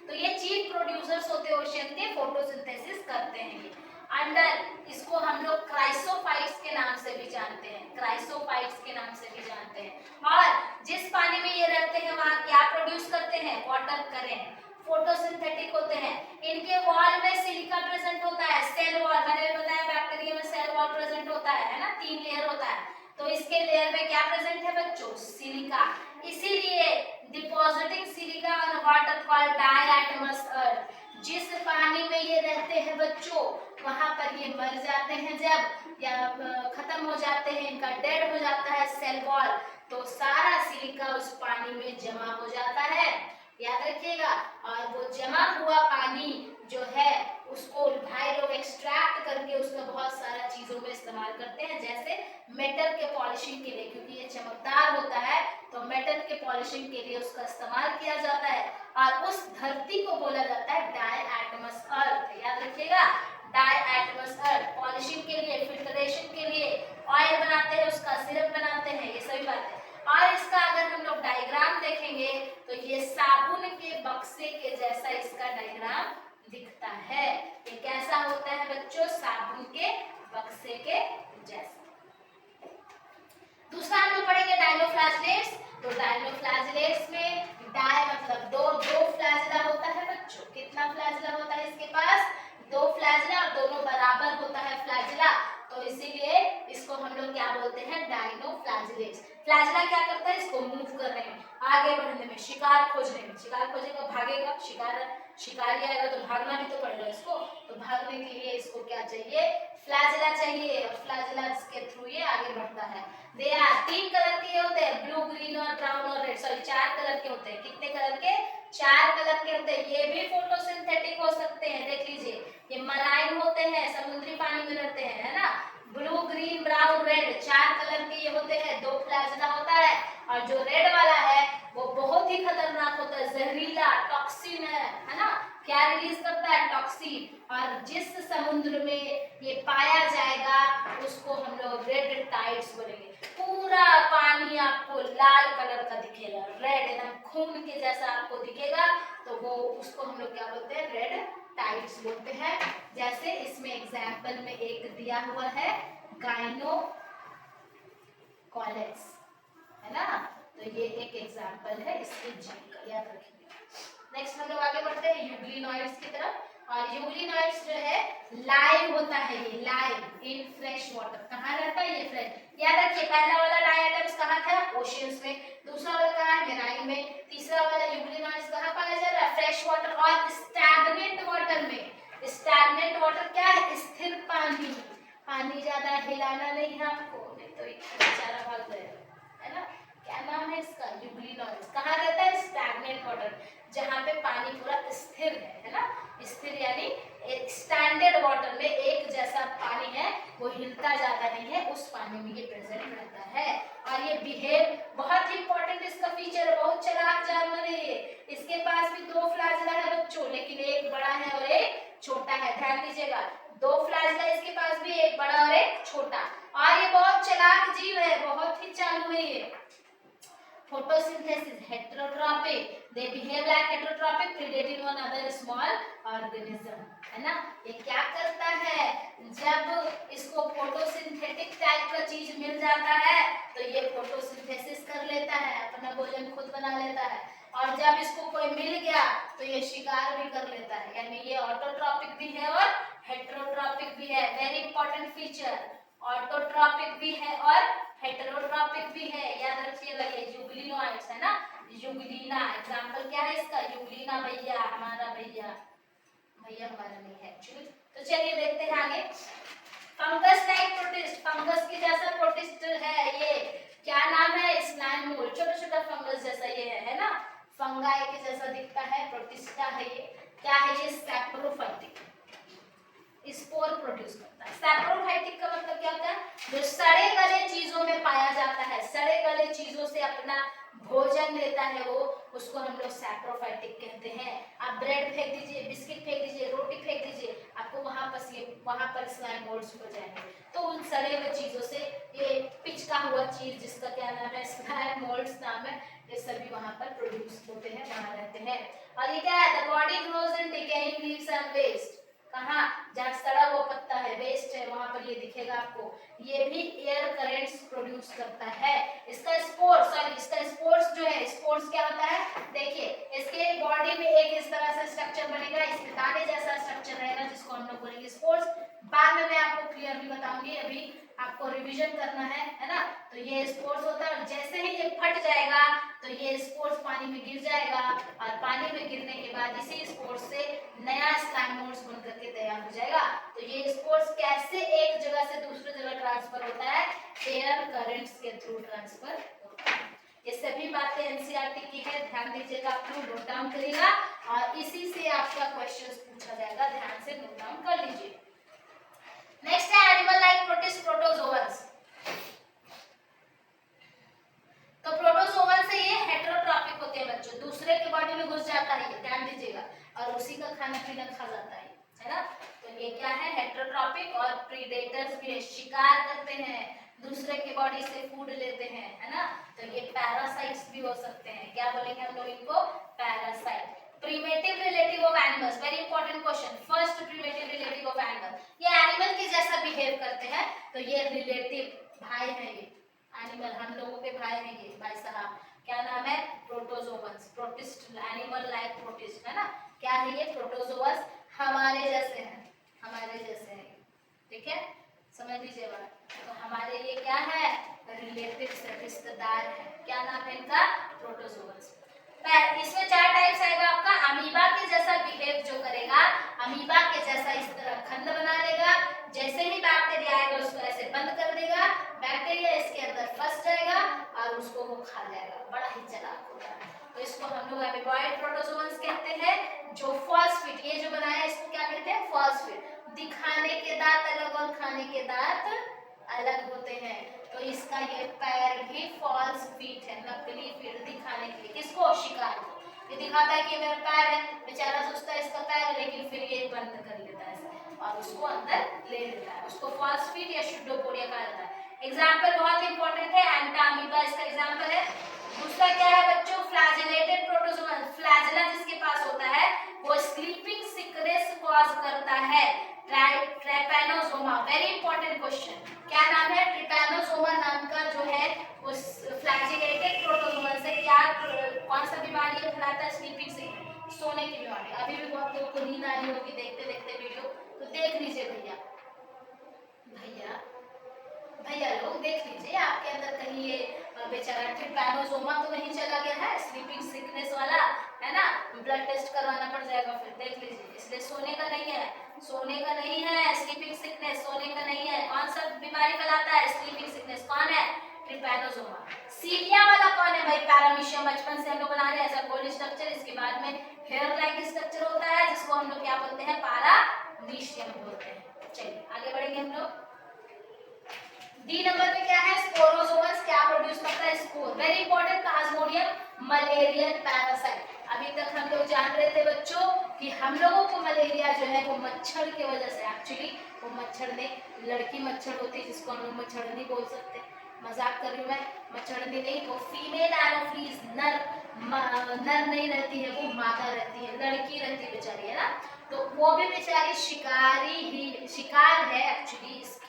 तो ये चीफ प्रोड्यूसर्स होते हैं ओशियन के, फोटोसिंथेसिस करते हैं ये। अंडर इसको हम लोग क्राइसोफाइट्स के नाम से भी जानते हैं, क्राइसोफाइट्स के नाम से भी जानते हैं। और जिस पानी में ये रहते हैं वहां क्या प्रोड्यूस करते हैं? वाटर करेंट, फोटोसिंथेटिक होते हैं। इनके वॉल में सिलिका प्रेजेंट होता है, सेल वॉल, मैंने बताया बैक्टीरिया में सेल वॉल प्रेजेंट होता है ना, 3 लेयर होता है, तो इसके लेयर में क्या प्रेजेंट है बच्चों? सिलिका। इसीलिए depositing silica on water called diatomous earth. जिस पानी में ये रहते हैं बच्चों, वहां पर ये मर जाते हैं जब, या खत्म हो जाते हैं, इनका डेड हो जाता है सेल वॉल, तो सारा सिलिका उस पानी में जमा हो जाता है, याद रखिएगा। और वो जमा हुआ पानी जो है उसको भाई लोग एक्सट्रैक्ट करके उसका बहुत सारा चीजों में इस्तेमाल करते हैं, जैसे मेटल के पॉलिशिंग के लिए, क्योंकि ये चमकदार होता है तो मेटल के पॉलिशिंग के लिए उसका इस्तेमाल किया जाता है। और उस धरती को बोला जाता है डायएटमस अर्थ, याद रखिएगा, डायएटमस अर्थ। पॉलिशिंग के लिए, फिल्टरेशन के लिए, ऑयल बनाते हैं, उसका सिरप बनाते हैं, ये सभी बातें। और इसका अगर हम लोग डायग्राम देखेंगे तो ये साबुन के बक्से के जैसा इसका डायग्राम दिखता है। ये कैसा होता है बच्चों? साबुन के बक्से के जैसा। दूसरा हम लोग पढ़ेंगे डायनोफ्लैजिलेट्स। तो डायनोफ्लैजिलेट्स में डाय मतलब दो फ्लैजिला होता है बच्चों। कितना फ्लैजिला होता है इसके पास? 2 फ्लैजिला, और दोनों बराबर होता है फ्लैजिला, तो इसीलिए इसको हम लोग क्या बोलते हैं? डायनोफ्लैजिलेट्स। फ्लैजिला क्या करता है? इसको मूव करने में, आगे बढ़ने में, शिकार खोजने में। शिकार खोजेगा, भागेगा, शिकारी आएगा तो भागना भी तो पड़ेगा इसको, तो भागने के लिए इसको क्या चाहिए? फ्लैजिला चाहिए, और फ्लैजिला के थ्रू ये आगे बढ़ता है। दे आर 3 कलर के होते हैं, ब्लू, ग्रीन और ब्राउन और रेड, सॉरी 4 कलर के होते हैं। कितने कलर के? 4 कलर के होते हैं। ये भी फोटोसिंथेटिक हो सकते हैं, देख लीजिए, ये मराइन होते हैं, समुद्री पानी में रहते हैं, है ना। Blue, green, brown, red 4 colour के ये होते हैं। 2 फ्लैजिला होता है, और जो रेड वाला है वो बहुत ही खतरनाक होता है, जहरीला टॉक्सिन है ना। क्या रिलीज करता है? टॉक्सिन। और जिस समुद्र में ये पाया जाएगा उसको हम लोग रेड टाइड्स बोलेंगे। पूरा पानी आपको लाल कलर का दिखेगा, रेड, एकदम खून के जैसा आपको दिखेगा, तो वो उसको हम लोग क्या बोलते हैं? रेड टाइड्स बोलते हैं। जैसे इसमें एग्जाम्पल में एक दिया हुआ है गाइनोकॉलेट्स, है ना, तो ये एक एग्जाम्पल है इसके जीव का, याद रखिए। नेक्स्ट हम लोग आगे बढ़ते हैं यूग्लिनॉइड्स की तरफ। और यूग्लिनॉइड्स जो है लाइव होता है, ये लाइव इन फ्रेश वाटर। कहाँ रहता है ये? फ्रेश। याद रखिए, पहला वाला डायएटम्स कहाँ था? ओशियंस में। दूसरा वाला कहाँ है? मेराइन में। तीसरा वाला यूग्लिनॉइड्स कहाँ पाया जा रहा है? फ्रेश वाटर और स्टैग्नेंट वाटर में। स्टैग्नेंट वाटर क्या है? स्थिर पानी। पानी ज्यादा हिलाना नहीं है आपको, नहीं तो बेचारा भाग जाएगा, है ना। क्या नाम है इसका? यूग्लिनॉइड्स। कहाँ रहता है? स्टैग्नेंट वाटर, जहाँ पे पानी पूरा स्थिर है ना। स्थिर यानी स्टैंडर्ड वाटर में एक जैसा पानी है, वो हिलता जाता नहीं है, उस पानी में ये प्रेजेंट रहता है। और ये बिहेव, बहुत ही इंपॉर्टेंट इसका फीचर है, बहुत चालाक जानवर है ये। इसके पास भी 2 फ्लैजिला है बच्चों, लेकिन एक बड़ा है और एक छोटा है, ध्यान दीजिएगा। 2 फ्लैजिला इसके पास भी, एक बड़ा और एक छोटा। और ये बहुत चालाक जीव है, बहुत ही चालू है ये। photosynthesis heterotropic, they behave like heterotropic, predating one other small organism, है ना। ये क्या करता है? जब इसको फोटोसिंथेटिक टाइप का चीज मिल जाता है तो ये फोटोसिंथेसिस कर लेता है, अपना भोजन खुद बना लेता है। और जब इसको कोई मिल गया तो ये शिकार भी कर लेता है, यानी ये ऑटोट्रॉपिक भी है और हेटेरोट्रॉपिक भी है। वेरी इंपॉर्टेंट फीचर, ऑटोट्रॉपिक भी है और हेटेरोट्रॉपिक भी है, याद रखिएगा। ये यूग्लिनॉइड्स है ना, यूग्लिना एग्जांपल क्या है इसका? यूग्लिना भैया, हमारा भैया, भैया हमारा नहीं है एक्चुअली। तो चलिए देखते हैं आगे। फंगस टाइप प्रोटिस्ट, फंगस की जैसा प्रोटिस्ट है ये। क्या नाम है? स्लाइम मोल्ड, छोटा छोटा फंगस जैसा ये है ना, फंगाई के जैसा दिखता है, प्रोटिस्टा है ये। क्या है ये? सैप्रोफाइटिक, स्पोर प्रोड्यूस करता है। सैप्रोफाइटिक का मतलब क्या होता है? जो सड़े गले चीजों में पाया जाता है, सड़े गले चीजों से अपना भोजन लेता है वो, उसको हम लोग सैप्रोफाइटिक कहते हैं। आप ब्रेड फेंक दीजिए, बिस्किट फेंक दीजिए, रोटी फेंक दीजिए, आपको वहां पर स्लाइम मोल्ड्स हो जाएंगे। तो उन सड़े हुए चीजों से ये पिचका हुआ चीज, जिसका क्या नाम है? स्लाइम मोल्ड्स नाम है, ये सभी वहां पर प्रोड्यूस होते हैं, वहां रहते हैं। और ये क्या है? The body grows in decaying leaves and waste. कहाँ? जहाँ सड़ा हुआ पत्ता है, वेस्ट है, वहां पर ये दिखेगा आपको। ये भी एयर करेंट्स प्रोड्यूस करता है। इसका स्पोर्स जो है, स्पोर्स क्या होता है? देखिए, इसके बॉडी में एक इस तरह से स्ट्रक्चर बनेगा, इसके दाने जैसा स्ट्रक्चर रहेगा, जिसको हम लोग बोलेंगे स्पोर्स। बाद में मैं आपको क्लियरली बताऊंगी, अभी आपको रिवीजन करना है ना। तो तो ये स्पोर्स होता है, और जैसे ही ये फट जाएगा तो ये स्पोर्स पानी में गिर जाएगा, और पानी में गिरने के बाद इसी स्पोर्स से नया स्लाइमोर्स बन करके तैयार हो जाएगा। तो ये स्पोर्स कैसे एक जगह से दूसरी जगह ट्रांसफर होता है? एयर करंट्स के थ्रू ट्रांसफर होता है। ये सभी बातें एनसीईआरटी की है, ध्यान दीजिएगा, आप लोग नोट डाउन करिएगा, और इसी से आपका क्वेश्चंस पूछा जाएगा, ध्यान से नोट डाउन कर लीजिए। नेक्स्ट है एनिमल लाइक प्रोटिस्ट प्रोटोजोअन्स। तो प्रोटोजोवन से ये हेटेरोट्रॉपिक होते हैं बच्चों, दूसरे के बॉडी में घुस जाता है, ये ध्यान दीजिएगा, और उसी का खाना पीना खा जाता है ना। तो ये क्या है? हेटेरोट्रॉपिक, और प्रीडेटर्स भी है, शिकार करते हैं, दूसरे के बॉडी से फूड लेते हैं, है ना। तो ये पैरासाइट्स भी हो सकते हैं, क्या बोलेंगे हम लोग इनको? Parasite. Primitive relative of animals, very important question, first primitive relative of animal, ये एनिमल के जैसा बिहेव करते हैं, तो ये रिलेटिव भाई है, ये एनिमल हम लोगों के भाई हैं ये भाई साहब, क्या नाम है? Protozoans, protist, animal like protist, है ना। क्या है ये? प्रोटोजोवंस, हमारे जैसे हैं, हमारे जैसे हैं, ठीक है, समझ लीजिए बात। तो हमारे ये क्या है? रिलेटिव्स है, रिश्तेदार है। क्या नाम है इनका? प्रोटोजोवंस। इसमें 4 टाइप्स आएगा आपका। अमीबा के जैसा बिहेव जो करेगा, अमीबा के जैसा इस तरह खंड बना लेगा, जैसे ही बैक्टीरिया आएगा उसको ऐसे बंद कर देगा, बैक्टीरिया इसके अंदर फंस जाएगा और उसको वो खा जाएगा, बड़ा ही चालाक होता है। तो इसको हम लोग अमीबॉइड प्रोटोजोअन्स कहते हैं। जो फॉल्स फिट, ये जो बनाया इसको क्या कहते हैं? False feet. दिखाने के दांत अलग और खाने के दांत अलग होते हैं, तो इसका ये पैर भी फॉल्स फीट है, नकली फीट, दिखाने के लिए। किसको? शिकार को। ये दिखाता है कि मेरा पैर है, बेचारा सोचता है इसका पैर है, लेकिन फिर ये बंद कर लेता है और उसको अंदर ले लेता है, उसको फॉल्स फीट या शुडोपोडिया कहा जाता है। एग्जाम्पल बहुत इंपॉर्टेंट है, एंटामीबा इसका एग्जाम्पल है। दूसरा क्या है बच्चों? फ्लैजेलेटेड प्रोटोजोआ, फ्लैजेला जिसके पास होता है वो स्लीपिंग सिकनेस कॉज करता है। ट्रैपेनोसोमा, वेरी इंपॉर्टेंट क्वेश्चन, क्या नाम है? ट्रिपैनोसोमा नाम का जो है उस फ्लैजेलेटेड प्रोटोजोआ से क्या, कौन सा बीमारी है फैलाता है? स्लीपिंग सिकनेस, सोने की बीमारी। अभी भी बहुत लोगों को नींद आ रही होगी देखते देखते वीडियो, तो देख लीजिए भैया, भैया भैया लोग देख लीजिए, आपके अंदर कहीं ये बेचारा ट्रिपैनोसोमा तो नहीं चला गया है, स्लीपिंग सिकनेस वाला, है ना। ब्लड टेस्ट करवाना पड़ जाएगा फिर, देख लीजिए। इसलिए सोने का नहीं है, सोने का नहीं है स्लीपिंग सिकनेस, सोने का नहीं है। कौन सा बीमारी फैलाता है? Sleeping sickness. कौन है? ट्रिपैनोसोमा। सीलिया वाला कौन है भाई? पैरामीशियम, बचपन से हम लोग बना रहे हैं ऐसा गोल स्ट्रक्चर, इसके बाद में हेयर लाइक स्ट्रक्चर होता है, जिसको हम लोग क्या बोलते हैं? पैरामीशियम बोलते हैं। चलिए आगे बढ़ेंगे हम लोग। डी नंबर पे क्या है? स्पोरोजोअन्स, क्या प्रोड्यूस करता है? Spore, very important, Plasmodium Mullerian parasite. अभी तक हम लोग जान रहे थे बच्चों कि हम लोगों को मलेरिया जो है वो मच्छर की वजह से, एक्चुअली वो मच्छर ने, लड़की मच्छर होती है जिसको हम लोग मच्छरनी बोल सकते हैं, मजाक कर रही हूँ मैं, मच्छरनी नहीं, वो फीमेल एनोफिलीज, नर नहीं रहती है, वो मादा रहती है, लड़की रहती है बेचारी, है ना। तो वो भी बेचारी शिकारी ही, शिकार है एक्चुअली इसकी।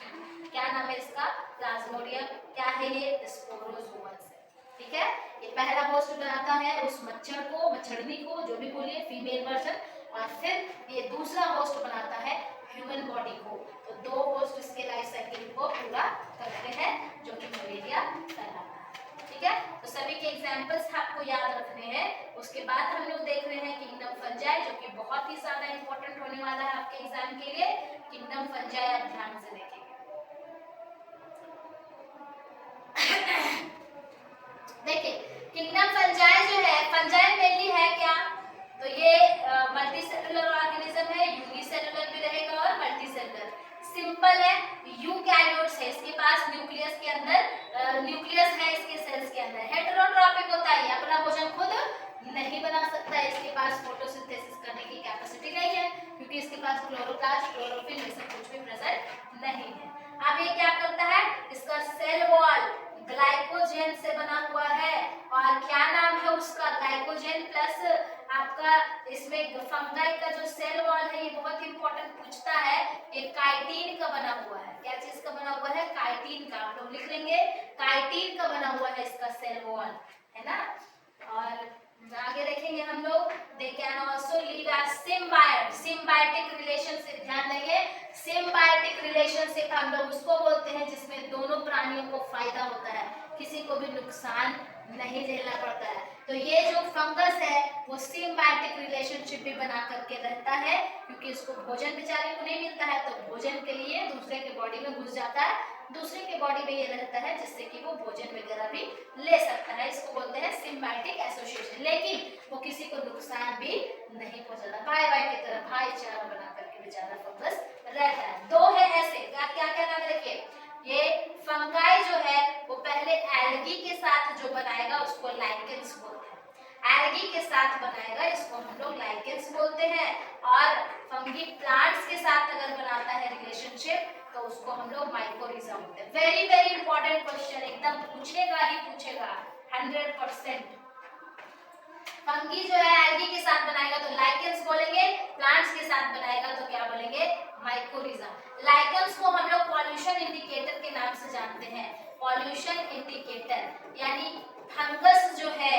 क्या नाम है इसका? प्लाज्मोडियम। क्या है ये? स्पोरोजोअन्स है, ठीक है। ये पहला होस्ट बनाता है उस मच्छर को, मच्छरनी को, जो भी बोलिए, फीमेल वर्जन, और फिर ये दूसरा होस्ट बनाता है ह्यूमन बॉडी को। तो 2 होस्ट इसके लाइफ साइकिल को पूरा करते हैं, जो कि मलेरिया फैलाता है, ठीक है। तो सभी के एग्जांपल्स आपको याद रखने हैं। उसके बाद हम लोग देख रहे हैं किंगडम फंजाई, जो कि बहुत ही ज्यादा इंपॉर्टेंट होने वाला है आपके एग्जाम के लिए। किंगडम फंजाई आप ध्यान से देखेंगे। देखिए किंगडम फंजाई जो है, फंजाई मेनली है क्या? तो ये मल्टी सेलुलर ऑर्गेनिज्म है, यूनिसेलुलर भी रहेगा और मल्टी सेलुलर। सिंपल है, यूकैरियोट्स है, इसके पास न्यूक्लियस के अंदर न्यूक्लियस है इसके सेल्स के अंदर। हेटेरोट्रॉपिक होता है, अपना भोजन खुद नहीं बना सकता है, इसके पास फोटोसिंथेसिस करने की कैपेसिटी नहीं है, क्योंकि इसके पास क्लोरोप्लास्ट, क्लोरोफिल ये सब कुछ भी प्रेजेंट नहीं है। अब ये क्या करता है? इसका सेल वॉल ग्लाइकोजेन से बना हुआ है, और क्या नाम है उसका? ग्लाइकोजेन प्लस आपका इसमें फंगाई का जो सेल वॉल है, ये बहुत इंपॉर्टेंट पूछता है, ये काइटिन का बना हुआ है। क्या चीज का बना हुआ है? काइटिन का, आप लोग लिख लेंगे, काइटिन का बना हुआ है इसका सेल वॉल, है ना। और आगे देखेंगे हम लोग, they can also live as symbiont, symbiotic relationship, ध्यान देंगे, सिम्बायोटिक रिलेशनशिप हम लोग उसको बोलते हैं जिसमें दोनों प्राणियों को फायदा होता है। किसी को भी नुकसान नहीं झेलना पड़ता है। तो ये जो फंगस है वो सिम्बायोटिक रिलेशनशिप भी बना करके रहता है, क्योंकि इसको भोजन बेचारे को नहीं मिलता है, तो भोजन के लिए दूसरे के बॉडी में घुस जाता है, दूसरे के बॉडी में ये रहता है जिससे कि वो भोजन वगैरह भी ले सकता है। इसको बोलते हैं सिम्बायोटिक एसोसिएशन। लेकिन वो किसी को नुकसान भी नहीं पहुंचाता, बाय बाय की तरह भाईचारा बना करके बेचारा फंगस रहता है। दो है ऐसे, क्या क्या नाम रखिए, ये फंगाई जो है वो पहले एल्गी के साथ जो बनाएगा उसको लाइकेंस बोलते हैं। एल्गी के साथ बनाएगा इसको हम लोग लाइकेंस बोलते हैं। और फंगी प्लांट्स के साथ अगर बनाता है रिलेशनशिप तो उसको हम लोग माइकोरिजा बोलते हैं। वेरी वेरी इंपॉर्टेंट क्वेश्चन, एकदम पूछेगा ही पूछेगा 100%। फंगी जो है एल्गी के साथ बनाएगा तो लाइकेंस बोलेंगे, प्लांट्स के साथ बनाएगा तो क्या बोलेंगे, माइकोरिजा। लाइकेंस को हम लोग पॉल्यूशन इंडिकेटर के नाम से जानते हैं। पॉल्यूशन इंडिकेटर यानी फंगस जो है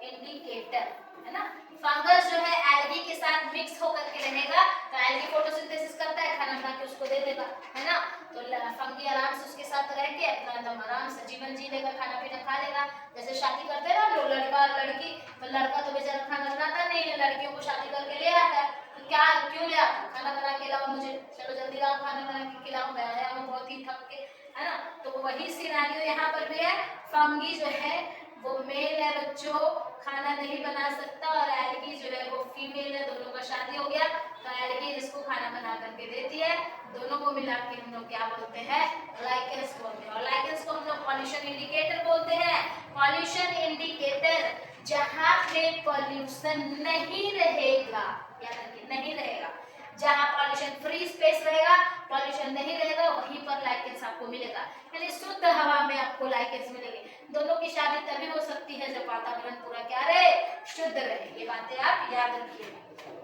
इंडिकेटर है ना, फंगस जो है एल्गी के साथ मिक्स होकर के रहेगा, तो एल्गी फोटोसिंथेसिस करता है, खाना बना के उसको दे देगा, है ना। तो फंगी आराम से उसके साथ रह के अपना एकदम आराम से जीवन जी लेगा, खाना पीना खा लेगा। जैसे शादी करते हैं ना लोग, लड़का लड़की, तो लड़का तो बेचारा खाना बनाता नहीं है, लड़कियों को शादी करके ले आता है, तो क्या क्यों ले आता, खाना बना के लाओ मुझे, चलो जल्दी लाओ खाना बना के खिलाओ, मैं आया हूँ बहुत ही थक के, है ना। तो वही सिनेरियो यहाँ पर भी है। फंगी जो है वो मेल है बच्चों, खाना नहीं बना सकता, और एल्गी जो है वो फीमेल है, दोनों का शादी हो गया, तो एल्गी इसको खाना बना करके देती है, दोनों को मिला के हम लोग क्या बोलते हैं, लाइकेंस बोलते हैं। और लाइकेंस को हम लोग पॉल्यूशन इंडिकेटर बोलते हैं। पॉल्यूशन इंडिकेटर जहाँ पे पॉल्यूशन नहीं रहेगा, याद रखिए नहीं रहेगा, जहाँ पॉल्यूशन फ्री स्पेस रहेगा, पॉल्यूशन नहीं रहेगा, वहीं पर लाइकेंस आपको मिलेगा, यानी शुद्ध हवा में आपको लाइकेंस मिलेंगे। दोनों की शादी तभी हो सकती है जब वातावरण पूरा क्या रहे, शुद्ध रहे। ये बातें आप याद रखिए।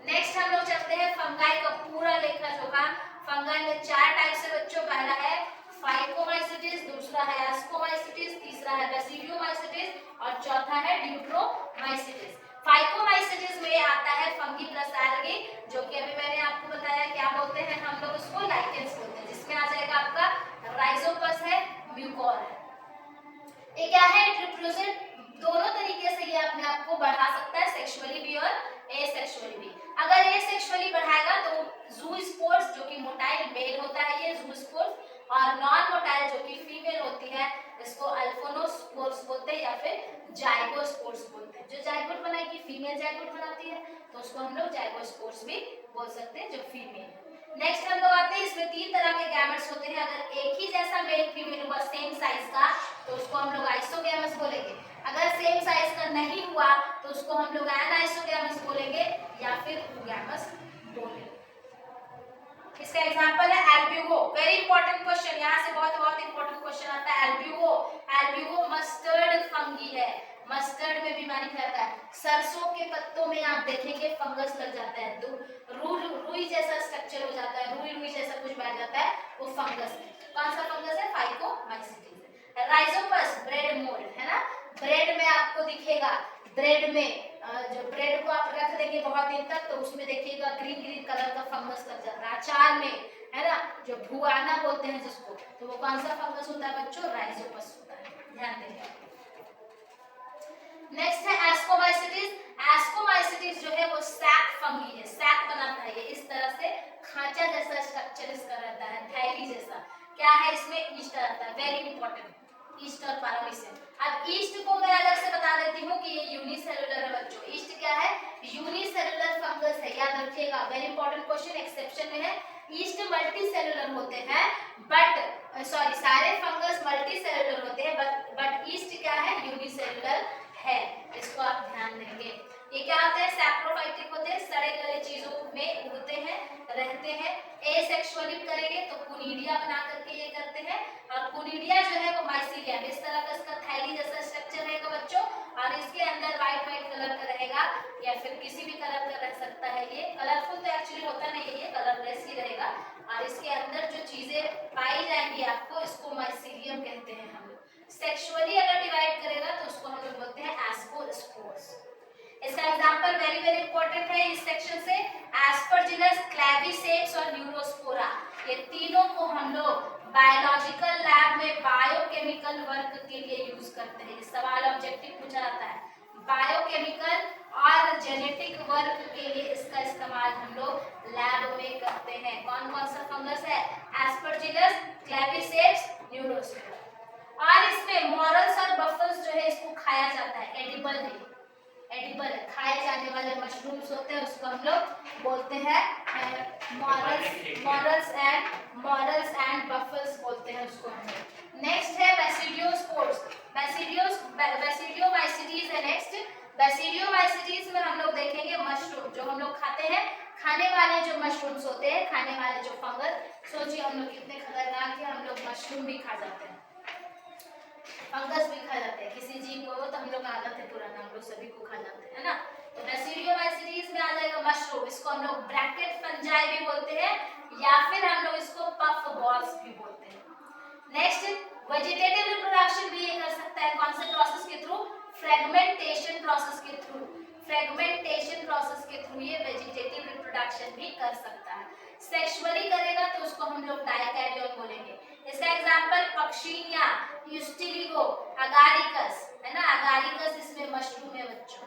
नेक्स्ट हम लोग चलते हैं फंगाई का पूरा लेखा जोखा। फंगाई में 4 टाइप से बच्चों, पहला है फाइकोमाइसिटिस, दूसरा है एस्कोमाइसिटिस, तीसरा है बेसिडियोमाइसिटिस और चौथा है ड्यूट्रोमाइसिटिस। फाइकोमाइसिटिस में आता है फंगी प्लस एल्गी, जो कि अभी मैंने आपको बताया क्या बोलते हैं, हम लोग उसको लाइकेंस बोलते हैं, जिसमें आ जाएगा आपका राइजोपस है, म्यूकोर है। ये क्या है, इट रिप्रेजेंट दोनों तरीके से ये अपने आप को बढ़ा सकता है, सेक्सुअली भी और एसेक्सुअली भी। अगर एसेक्सुअली बढ़ाएगा तो ज़ूस्पोर्स जो कि मोटाइल मेल होता है ये ज़ूस्पोर्स, और नॉन मोटाइल जो कि फीमेल होती है इसको अल्फोनोस्पोर्स बोलते हैं या फिर जाइगोस्पोर्स बोलते हैं। जो जाइगोट बनाएगी फीमेल जाइगोट बनाती है तो उसको हम लोग जाइगोस्पोर्स भी बोल सकते हैं, जो फीमेल है। नेक्स्ट हम लोग आते हैं, इसमें 3 तरह के गैमेट्स होते हैं। अगर एक ही जैसा मेल फीमेल हुआ सेम साइज का तो उसको हम लोग आइसोगैमस बोलेंगे। अगर सेम साइज का नहीं हुआ तो उसको हम लोग एनाइसोगैमस बोलेंगे या फिर ओगैमस बोलेंगे। इसका एग्जांपल है एल्ब्यूगो। वेरी इंपॉर्टेंट क्वेश्चन, यहाँ से बहुत इंपॉर्टेंट क्वेश्चन आता है। एल्ब्यूगो, एल्ब्यूगो मस्टर्ड फंगी है, मस्टर्ड में बीमारी फैलता है। सरसों के पत्तों में आप देखेंगे फंगस लग जाता है, रुई जैसा स्ट्रक्चर हो जाता है, रुई जैसा कुछ बैठ जाता है, वो फंगस है। कौन सा फंगस है, फाइकोमाइसिटिस। राइजोपस ब्रेड मोल्ड है ना, ब्रेड में आपको दिखेगा, ब्रेड में जो ब्रेड को आप रख देंगे बहुत दिन तक तो उसमें देखिएगा ग्रीन कलर का फंगस लग जाता है। अचार में है ना, जो भुआना बोलते हैं जिसको, तो वो कौन सा फंगस होता है बच्चों, राइजोपस होता है, ध्यान देंगे। नेक्स्ट है एस्कोमाइसिटिस। एस्कोमाइसिटिस जो है वो सैक फंगी है, सैक बनाता है, ये इस तरह से खांचा जैसा स्ट्रक्चर इसका रहता है, थैली जैसा। क्या है इसमें, ईस्ट रहता है, वेरी इंपॉर्टेंट, ईस्ट और पारामीशियम। अब ईस्ट को मैं अलग से बता देती हूँ कि ये यूनिसेलुलर है बच्चों। ईस्ट क्या है, यूनिसेलुलर फंगस है, याद रखिएगा, वेरी इंपॉर्टेंट क्वेश्चन, एक्सेप्शन में है। ईस्ट मल्टी सेलुलर होते हैं, बट सॉरी सारे फंगस मल्टी सेलुलर होते हैं, बट ईस्ट क्या है, यूनिसेलुलर है, इसको आप ध्यान देंगे। ये क्या होते हैं, सैप्रोफाइटिक होते हैं, सड़े गले चीजों में उगते हैं, रहते हैं। एसेक्सुअली करेंगे तो कुनीडिया बना करके ये करते हैं, और कुनीडिया जो है वो माइसीलियम, इस तरह का इसका थैली जैसा स्ट्रक्चर रहेगा बच्चों, और इसके अंदर व्हाइट कलर का रहेगा या फिर किसी भी कलर का रह सकता है। ये कलरफुल तो एक्चुअली होता नहीं है, ये कलरलेस ही रहेगा, और इसके अंदर जो चीजें पाई जाएंगी आपको, इसको माइसीलियम कहते हैं हम लोग। सेक्सुअली अगर डिवाइड करेगा तो उसको हम लोग बोलते हैं एस्कोस्पोर्स। इसका एग्जांपल वेरी इंपॉर्टेंट है इस सेक्शन से, एस्परजिलस, क्लेविसेप्स और न्यूरोस्पोरा। ये तीनों को हम लोग बायोलॉजिकल लैब में बायोकेमिकल वर्क के लिए यूज करते हैं। सवाल ऑब्जेक्टिव पूछा जाता है, बायोकेमिकल और जेनेटिक वर्क के लिए इसका इस्तेमाल हम लोग लैब में करते हैं। कौन कौन सा फंगस है? Aspergillus, Claviceps, Neurospora. और इसमें मॉरल्स और बफल्स जो है इसको खाया जाता है, एडिबल है, एडिबल है, खाए जाने वाले मशरूम्स होते हैं, उसको हम लोग बोलते हैं मॉरल्स एंड बफल्स बोलते हैं उसको हम लोग। नेक्स्ट है बेसिडियोस्पोर्स, बेसिडियोमाइसीटीज है नेक्स्ट। बेसिडियोमाइसीटीज में हम लोग देखेंगे मशरूम जो हम लोग खाते हैं, खाने वाले जो मशरूम्स होते हैं, खाने वाले जो फंगस, सोचिए हम लोग कितने खतरनाक है, हम लोग मशरूम भी खा जाते हैं, फंगस भी खा जाते हैं। किसी जीव को तो हम लोग आदत है पुराना, हम लोग सभी को खा जाते हैं, है ना। तो बेसिडियोमाइसीटीज में आ जाएगा मशरूम, इसको हम लोग ब्रैकेट फंजाई भी बोलते हैं या फिर हम लोग इसको पफ बॉल्स भी बोलते हैं। नेक्स्ट वेजिटेटिव रिप्रोडक्शन भी ये कर सकता है, कौन से प्रोसेस के थ्रू? फ्रेगमेंटेशन प्रोसेस के थ्रू, फ्रेगमेंटेशन प्रोसेस के थ्रू ये वेजिटेटिव रिप्रोडक्शन भी कर सकता है। सेक्सुअली करेगा तो उसको हम लोग डायकैरियन बोलेंगे। इसका एग्जांपल पक्षियां, यूस्टिलिगो, अगारिकस, है ना, अगारिकस इसमें मशरूम है बच्चों।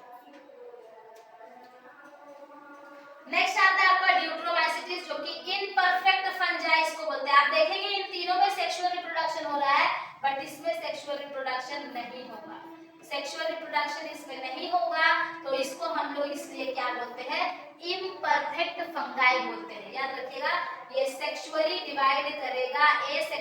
नेक्स्ट आता है आपका ड्यूट्रोमाइसीटीज जो कि इनपरफेक्ट फंजाई इसको बोलते हैं। आप देखेंगे इन तीनों में सेक्सुअल रिप्रोडक्शन हो रहा है, बट इसमें सेक्सुअल रिप्रोडक्शन नहीं होगा, सेक्सुअल रिप्रोडक्शन इसमें नहीं होगा, तो इसको हम लोग इसलिए क्या बोलते हैं? इम्परफेक्ट फंगाई बोलते हैं। याद रखिएगा, ये सेक्सुअली डिवाइड करेगा,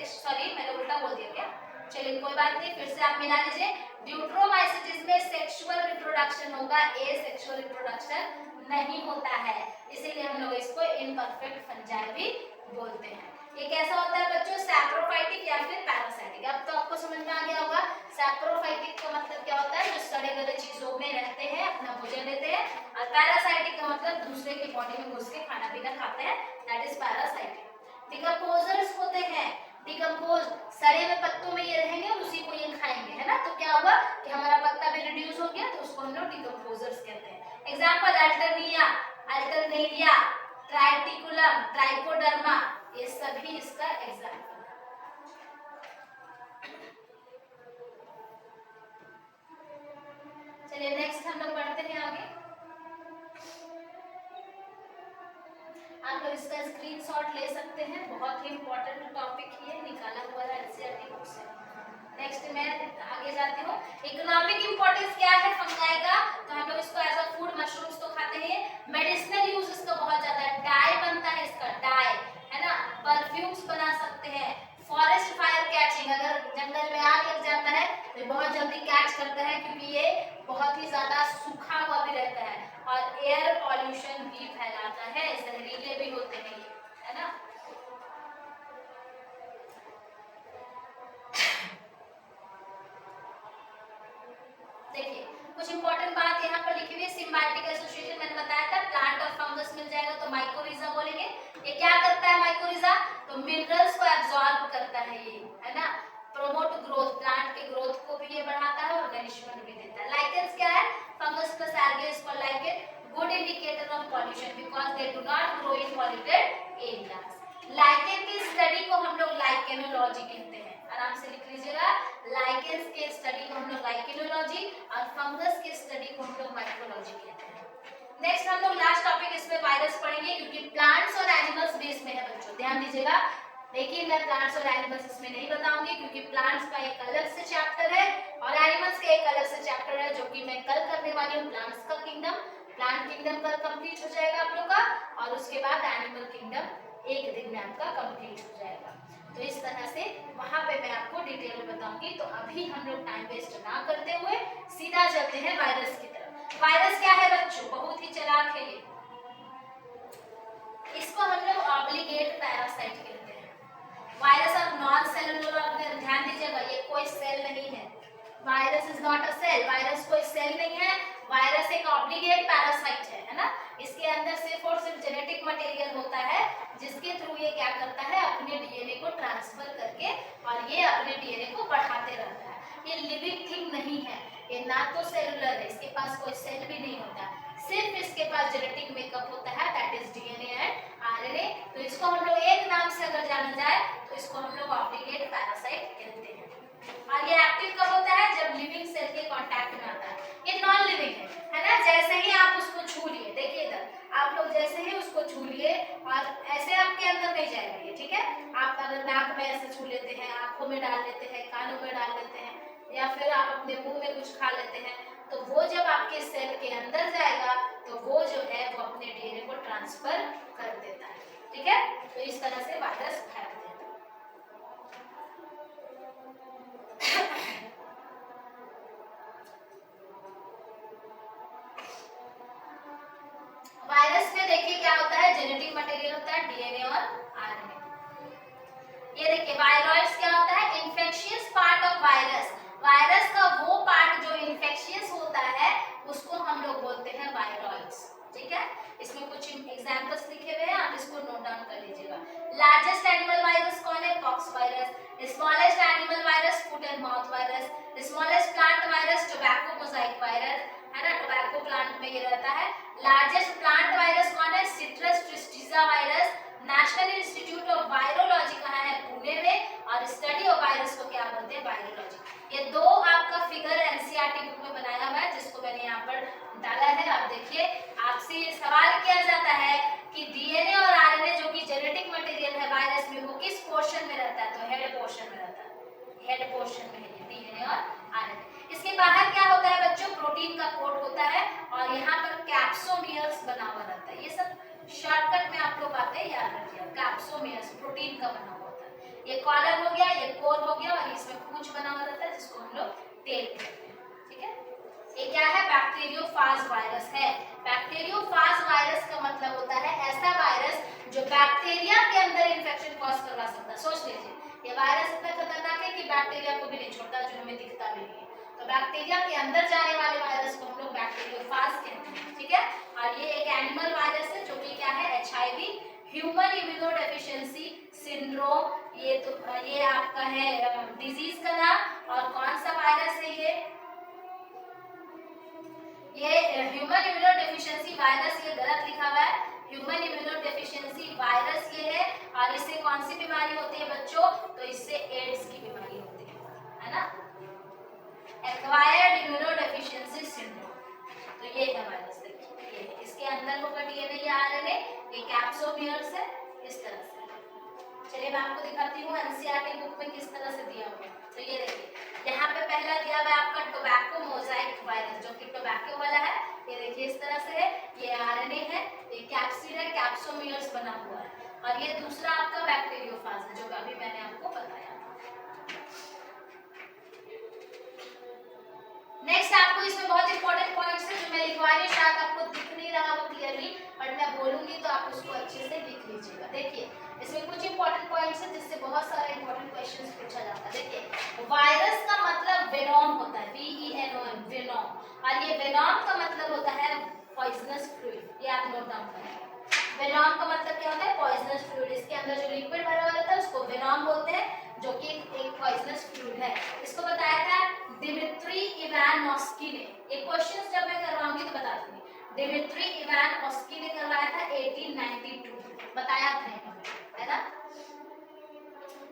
सॉरी मैंने उल्टा बोल दिया क्या? चलिए कोई बात नहीं, फिर से आप मिला लीजिए। ड्यूट्रोमाइसीटीज में सेक्सुअल रिप्रोडक्शन होगा, एसेक्सुअल रिप्रोडक्शन नहीं होता है, इसीलिए हम लोग इसको इम्परफेक्ट फंजाई भी बोलते हैं। ये कैसा होता है बच्चों? सैप्रोफाइटिक या फिर पैरासाइटिक। अब तो आपको समझ में आ गया होगा सैप्रोफाइटिक का मतलब क्या होता है, जो सड़े गले चीजों में रहते हैं, अपना भोजन लेते हैं, और पैरासाइटिक का मतलब दूसरे की बॉडी में घुस के खाना पीना खाते हैं, दैट इज पैरासाइटिक। डिकम्पोजर्स होते हैं, डिकम्पोज सड़े हुए पत्तों में ये रहेंगे और उसी को ये खाएंगे, है ना। तो क्या होगा कि हमारा पत्ता भी रिड्यूस हो गया, तो उसको हम लोग डिकम्पोजर्स कहते हैं। एग्जांपल अल्टरनिया, अल्टरनेरिया, ट्राइटिकुलम, ट्राइकोडर्मा, ये सभी इसका एग्जांपल। चलिए नेक्स्ट हम लोग बढ़ते हैं आगे। आप लोग इसका स्क्रीनशॉट ले सकते हैं, बहुत ही इंपॉर्टेंट टॉपिक ये निकाला हुआ है एनसीईआरटी बुक से। नेक्स्ट मैं आगे जाती हूँ। इकोनॉमिक इंपॉर्टेंस क्या है फंगाई का? तो हम लोग इसको एज अ फूड, मशरूम्स तो खाते हैं, मेडिसिनल यूज इसका बहुत ज्यादा है, डाई बनता है इसका, डाई, है ना, परफ्यूम्स बना सकते हैं, फॉरेस्ट फायर कैचिंग, अगर जंगल में आग लग जाता है तो बहुत जल्दी कैच करता है क्योंकि ये बहुत ही ज्यादा सूखा हुआ भी रहता है, और एयर पॉल्यूशन भी फैलाता है, जहरीले भी होते हैं ये, है ना। देखिए कुछ इंपॉर्टेंट बात यहाँ पर लिखी हुई है, सिम्बायोटिक एसोसिएशन मैंने बताया था, प्लांट और फंगस मिल जाएगा तो माइकोरिजा बोलेंगे। ये क्या करता है माइकोरिजा? तो मिनरल्स को एब्जॉर्ब करता है ये, है ना, प्रोमोट ग्रोथ, प्लांट के ग्रोथ को भी ये बढ़ाता है और नरिशमेंट भी देता है। लाइकेंस क्या है? Fungus plus algae is called lichen, good indicator of pollution because they do not grow in polluted areas. Lichen की स्टडी को हम लोग लाइकेनोलॉजी कहते हैं, आराम से लिख लीजिएगा, लाइकेंस के स्टडी को हम लोग लाइकेनोलॉजी और फंगस के स्टडी को हम लोग माइकोलॉजी कहते हैं। नेक्स्ट हम लोग लास्ट टॉपिक इसमें वायरस पढ़ेंगे, क्योंकि प्लांट्स और एनिमल्स बेस में है बच्चों, ध्यान दीजिएगा। देखिए मैं प्लांट्स और एनिमल्स इसमें नहीं बताऊंगी क्योंकि प्लांट्स का एक अलग से चैप्टर है और एनिमल्स का एक अलग से चैप्टर है, जो कि मैं कल करने वाली हूँ। प्लांट्स का किंगडम, प्लांट किंगडम कल कंप्लीट हो जाएगा आप लोग का, और उसके बाद एनिमल किंगडम एक दिन में आपका कंप्लीट हो जाएगा। तो इस तरह से वहां पे मैं आपको डिटेल में बताऊंगी। तो अभी हम लोग टाइम वेस्ट ना करते हुए सीधा चलते हैं वायरस की तरफ। वायरस क्या है बच्चों? बहुत ही चालाक है ये, इसको हम लोग ऑब्लिगेट पैरासाइट कहते हैं। वायरस और नॉन सेलुलर ऑर्गेनिज्म, ध्यान दीजिएगा ये कोई सेल नहीं है, virus is not a cell, virus कोई सेल नहीं है, वायरस एक ऑब्लिगेट पैरासाइट है ना। इसके अंदर सिर्फ और सिर्फ जेनेटिक मटेरियल होता है जिसके थ्रू ये क्या करता है, अपने डीएनए को ट्रांसफर करके और ये अपने डीएनए को बढ़ाते रहता है। ये लिविंग थिंग नहीं है, ये ना तो सेलुलर है, इसके पास कोई सेल भी नहीं होता, सिर्फ इसके पास जेनेटिक मेकअप होता है, that is DNA and RNA. तो इसको हम लोग एक नाम से अगर जाना जाए तो इसको हम लोग ऑब्लिगेट पैरासाइट कहते हैं। आप अगर नाक में ऐसे छू लेते हैं, आंखों में डाल लेते हैं, कानों में डाल लेते हैं, या फिर आप अपने मुंह में कुछ खा लेते हैं, तो वो जब आपके सेल के अंदर जाएगा तो वो जो है वो अपने डीएनए को ट्रांसफर कर देता है। ठीक है, तो इस तरह से वायरस फैलते हैं। वायरस में देखिए क्या होता है, जेनेटिक मटेरियल होता है डीएनए और आरएनए। ये देखिए वायरॉइड्स क्या होता है, infectious part of virus. Virus का वो पार्ट जो इन्फेक्शियस होता है उसको हम लोग बोलते हैं वायरॉइड्स। ठीक है, इसमें कुछ एग्जांपल्स लिखे हुए हैं, आप इसको नोट डाउन कर लीजिएगा। लार्जेस्ट एनिमल वायरस कौन है, pox virus. Smallest animal virus, foot and mouth virus. Smallest plant virus, tobacco Mosaic virus, है ना, टोबैको प्लांट में ये रहता है। लार्जेस्ट प्लांट वायरस कौन है, citrus tristeza virus. National institute of virology कहाँ है, पुणे में, और स्टडी ऑफ वायरस को क्या बोलते हैं, वायरोलॉजी। ये दो आपका फिगर एनसीईआरटी बुक में बनाया हुआ है, जिसको मैंने यहाँ पर डाला है। आप देखिए, आपसे ये सवाल किया जाता है कि डीएनए और आरएनए जो कि जेनेटिक मटेरियल है वायरस में, वो किस पोर्शन में रहता है, तो हेड पोर्शन में रहता है। हेड पोर्शन में है डीएनए और आरएनए। इसके बाहर क्या होता है बच्चों, प्रोटीन का कोट होता है, और यहाँ पर कैप्सोमियर्स बना हुआ रहता है। ये सब शॉर्टकट में आप लोग बातें याद रखिए। कैप्सोमियर्स प्रोटीन का बना हुआ होता है। ये कॉलर हो गया, ये कोर हो गया, और इसमें पूंछ बना हुआ रहता है जिसको हम लोग टेल कहते हैं। ठीक है, ये क्या है, बैक्टीरियोफाज वायरस है। बैक्टीरियोफाज वायरस का मतलब होता है ऐसा वायरस जो बैक्टीरिया के अंदर इंफेक्शन कॉज करवा सकता है। सोच लीजिए, ये वायरस इतना खतरनाक है कि बैक्टीरिया को भी नहीं छोड़ता, जो हमें दिखता भी नहीं है। तो बैक्टीरिया के अंदर जाने वाले वायरस को हम लोग बैक्टीरियोफाज कहते हैं। ठीक है, और ये एक एनिमल वायरस है जो कि क्या है, एचआईवी, ह्यूमन इम्यूनोडेफिशिएंसी सिंड्रोम। ये आपका है डिजीज का नाम। और कौन सा वायरस है ये ह्यूमन इम्यूनोडेफिशिएंसी वायरस। ये गलत लिखा हुआ है, ह्यूमन इम्यूनोडेफिशिएंसी वायरस ये है। और इससे कौन सी बीमारी होती है बच्चों, तो इससे एड्स की बीमारी होती है ना, एक्वायर्ड इम्यूनोडेफिशिएंसी सिंड्रोम। तो ये है वायरस, देखिए ये है, इसके अंदर होगा डीएनए या आरएनए, ये कैप्सोमियर्स है, इस तरह से। चलिए मैं आपको दिखाती हूँ एनसीईआरटी बुक में किस तरह से दिया हुआ है। तो ये देखिए, यहाँ पे पहला दिया हुआ है आपका टोबैको मोजाइक वायरस, जो कि टोबैको वाला है। ये देखिए इस तरह से है, ये आरएनए है, ये कैप्सिड है, कैप्सोमियर्स बना हुआ है। और ये दूसरा आपका बैक्टीरियोफाज है, जो अभी मैंने आपको बताया था। नेक्स्ट आपको इसमें बहुत इंपॉर्टेंट पॉइंट्स है जो मैं लिखवा रही हूँ, शायद आपको दिख नहीं रहा वो क्लियरली, बट मैं बोलूंगी तो आप उसको अच्छे से लिख लीजिएगा। देखिए इसमें कुछ इंपॉर्टेंट पॉइंट्स है जिससे बहुत सारे इंपॉर्टेंट क्वेश्चंस पूछा जाता है। देखिए वायरस का मतलब वेनोम होता है, VENOM, वेनोम। और ये वेनोम का मतलब होता है पॉइजनस फ्लूइड, ये आप नोट डाउन करें। वेनोम का मतलब क्या होता है, पॉइजनस फ्लूइड। इसके अंदर जो लिक्विड भरा हुआ रहता है उसको वेनोम बोलते हैं, जो कि एक पॉइजनस फ्लूइड है। इसको बताया था डिमित्री इवानोस्की ने। एक क्वेश्चन जब मैं करवाऊंगी तो बता दूंगी। डिमित्री इवानोस्की ने करवाया था 1892, बताया था, है ना।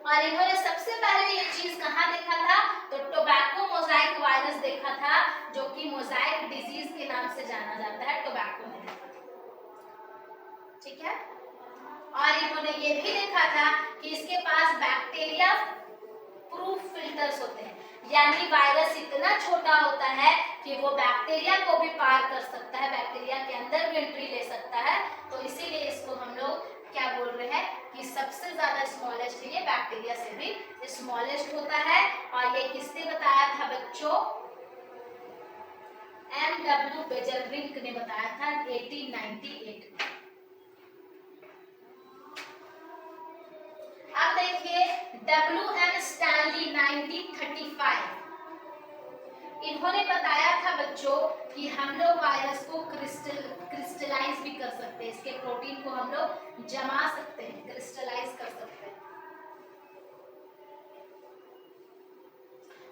और इन्होंने सबसे पहले ये चीज कहाँ देखा था, तो टोबैको मोजाइक वायरस देखा था, जो कि मोजाइक डिजीज के नाम से जाना जाता है, टोबैको में देखा था। ठीक है, और इन्होंने ये भी देखा था कि इसके पास बैक्टीरिया प्रूफ फिल्टर्स होते हैं, यानी वायरस इतना छोटा होता है कि वो बैक्टीरिया को भी पार कर सकता है, बैक्टीरिया के अंदर भी एंट्री ले सकता है। तो इसीलिए इसको हम लोग क्या बोल रहे हैं कि सबसे ज्यादा स्मॉलेस्ट, ये बैक्टीरिया से भी स्मॉलेस्ट होता है। और ये किसने बताया था बच्चों, MW बेजलरिंक ने बताया था 1898 में। अब देखिए WM स्टैनली 1935, इन्होंने बताया था बच्चों कि हम लोग वायरस को क्रिस्टलाइज भी कर सकते हैं, इसके प्रोटीन को हम लोग जमा सकते हैं, क्रिस्टलाइज कर सकते हैं।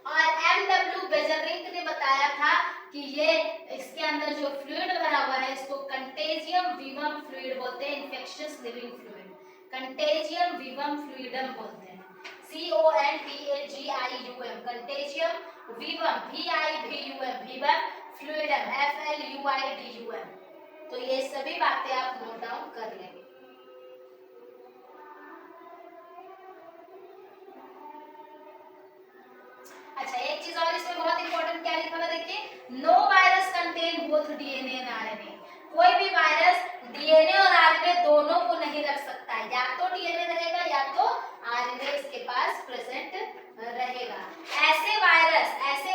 और MW बेजलरिंक ने बताया था कि ये इसके अंदर जो फ्लूइड भरा हुआ है इसको कंटेजियम विवम फ्लूइड बोलते हैं, infectious living fluid, contagium विवम fluidum बोलते हैं, CONTAGIUM, contagium विवम, VIVUM, विवम fluidum, FLUIDUM। तो ये सभी बातें आप नोट डाउन कर लेंगे। में क्या लिखा हुआ देखिए, no virus contain both DNA and RNA. कोई भी वायरस डीएनए और आरएनए दोनों को नहीं रख सकता है, या तो डीएनए रहेगा या तो आरएनए इसके पास प्रेजेंट रहेगा। ऐसे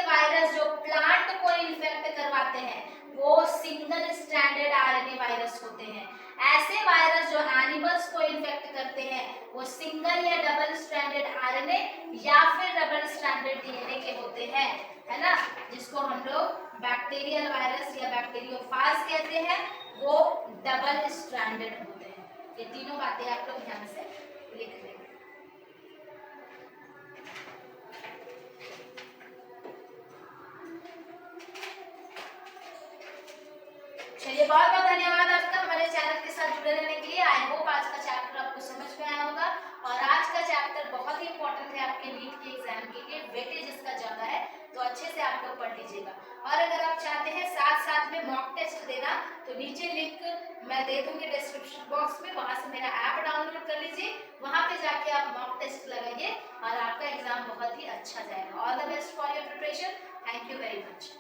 वायरस जो प्लांट को इन्फेक्ट करवाते हैं वो सिंगल स्ट्रैंडेड आरएनए वायरस होते हैं। ऐसे वायरस जो एनिमल्स को इन्फेक्ट करते हैं वो सिंगल या डबल स्ट्रैंडेड आरएनए या फिर डबल स्ट्रैंडेड डीएनए के होते हैं, है ना, जिसको हम लोग बैक्टीरियल वायरस या बैक्टीरियोफाज कहते हैं, वो डबल स्ट्रैंडेड होते हैं। ये तीनों बातें आप लोग ध्यान से लिख लें। चलिए, बहुत बहुत धन्यवाद आपका हमारे चैनल के साथ जुड़े रहने के लिए। आई होप आज का चैप्टर आपको समझ में आया होगा, और आज का चैप्टर बहुत ही इंपॉर्टेंट है आपके नीट के एग्जाम के लिए, वेटेज इसका ज्यादा है, तो अच्छे से आप लोग पढ़ लीजिएगा। और अगर आप चाहते हैं साथ साथ में मॉक टेस्ट देना, तो नीचे लिंक मैं दे दूंगी डिस्क्रिप्शन बॉक्स में, वहां से मेरा ऐप डाउनलोड कर लीजिए, वहां पे जाके आप मॉक टेस्ट लगाइए और आपका एग्जाम बहुत ही अच्छा जाएगा। All the best for your preparation. Thank you very much.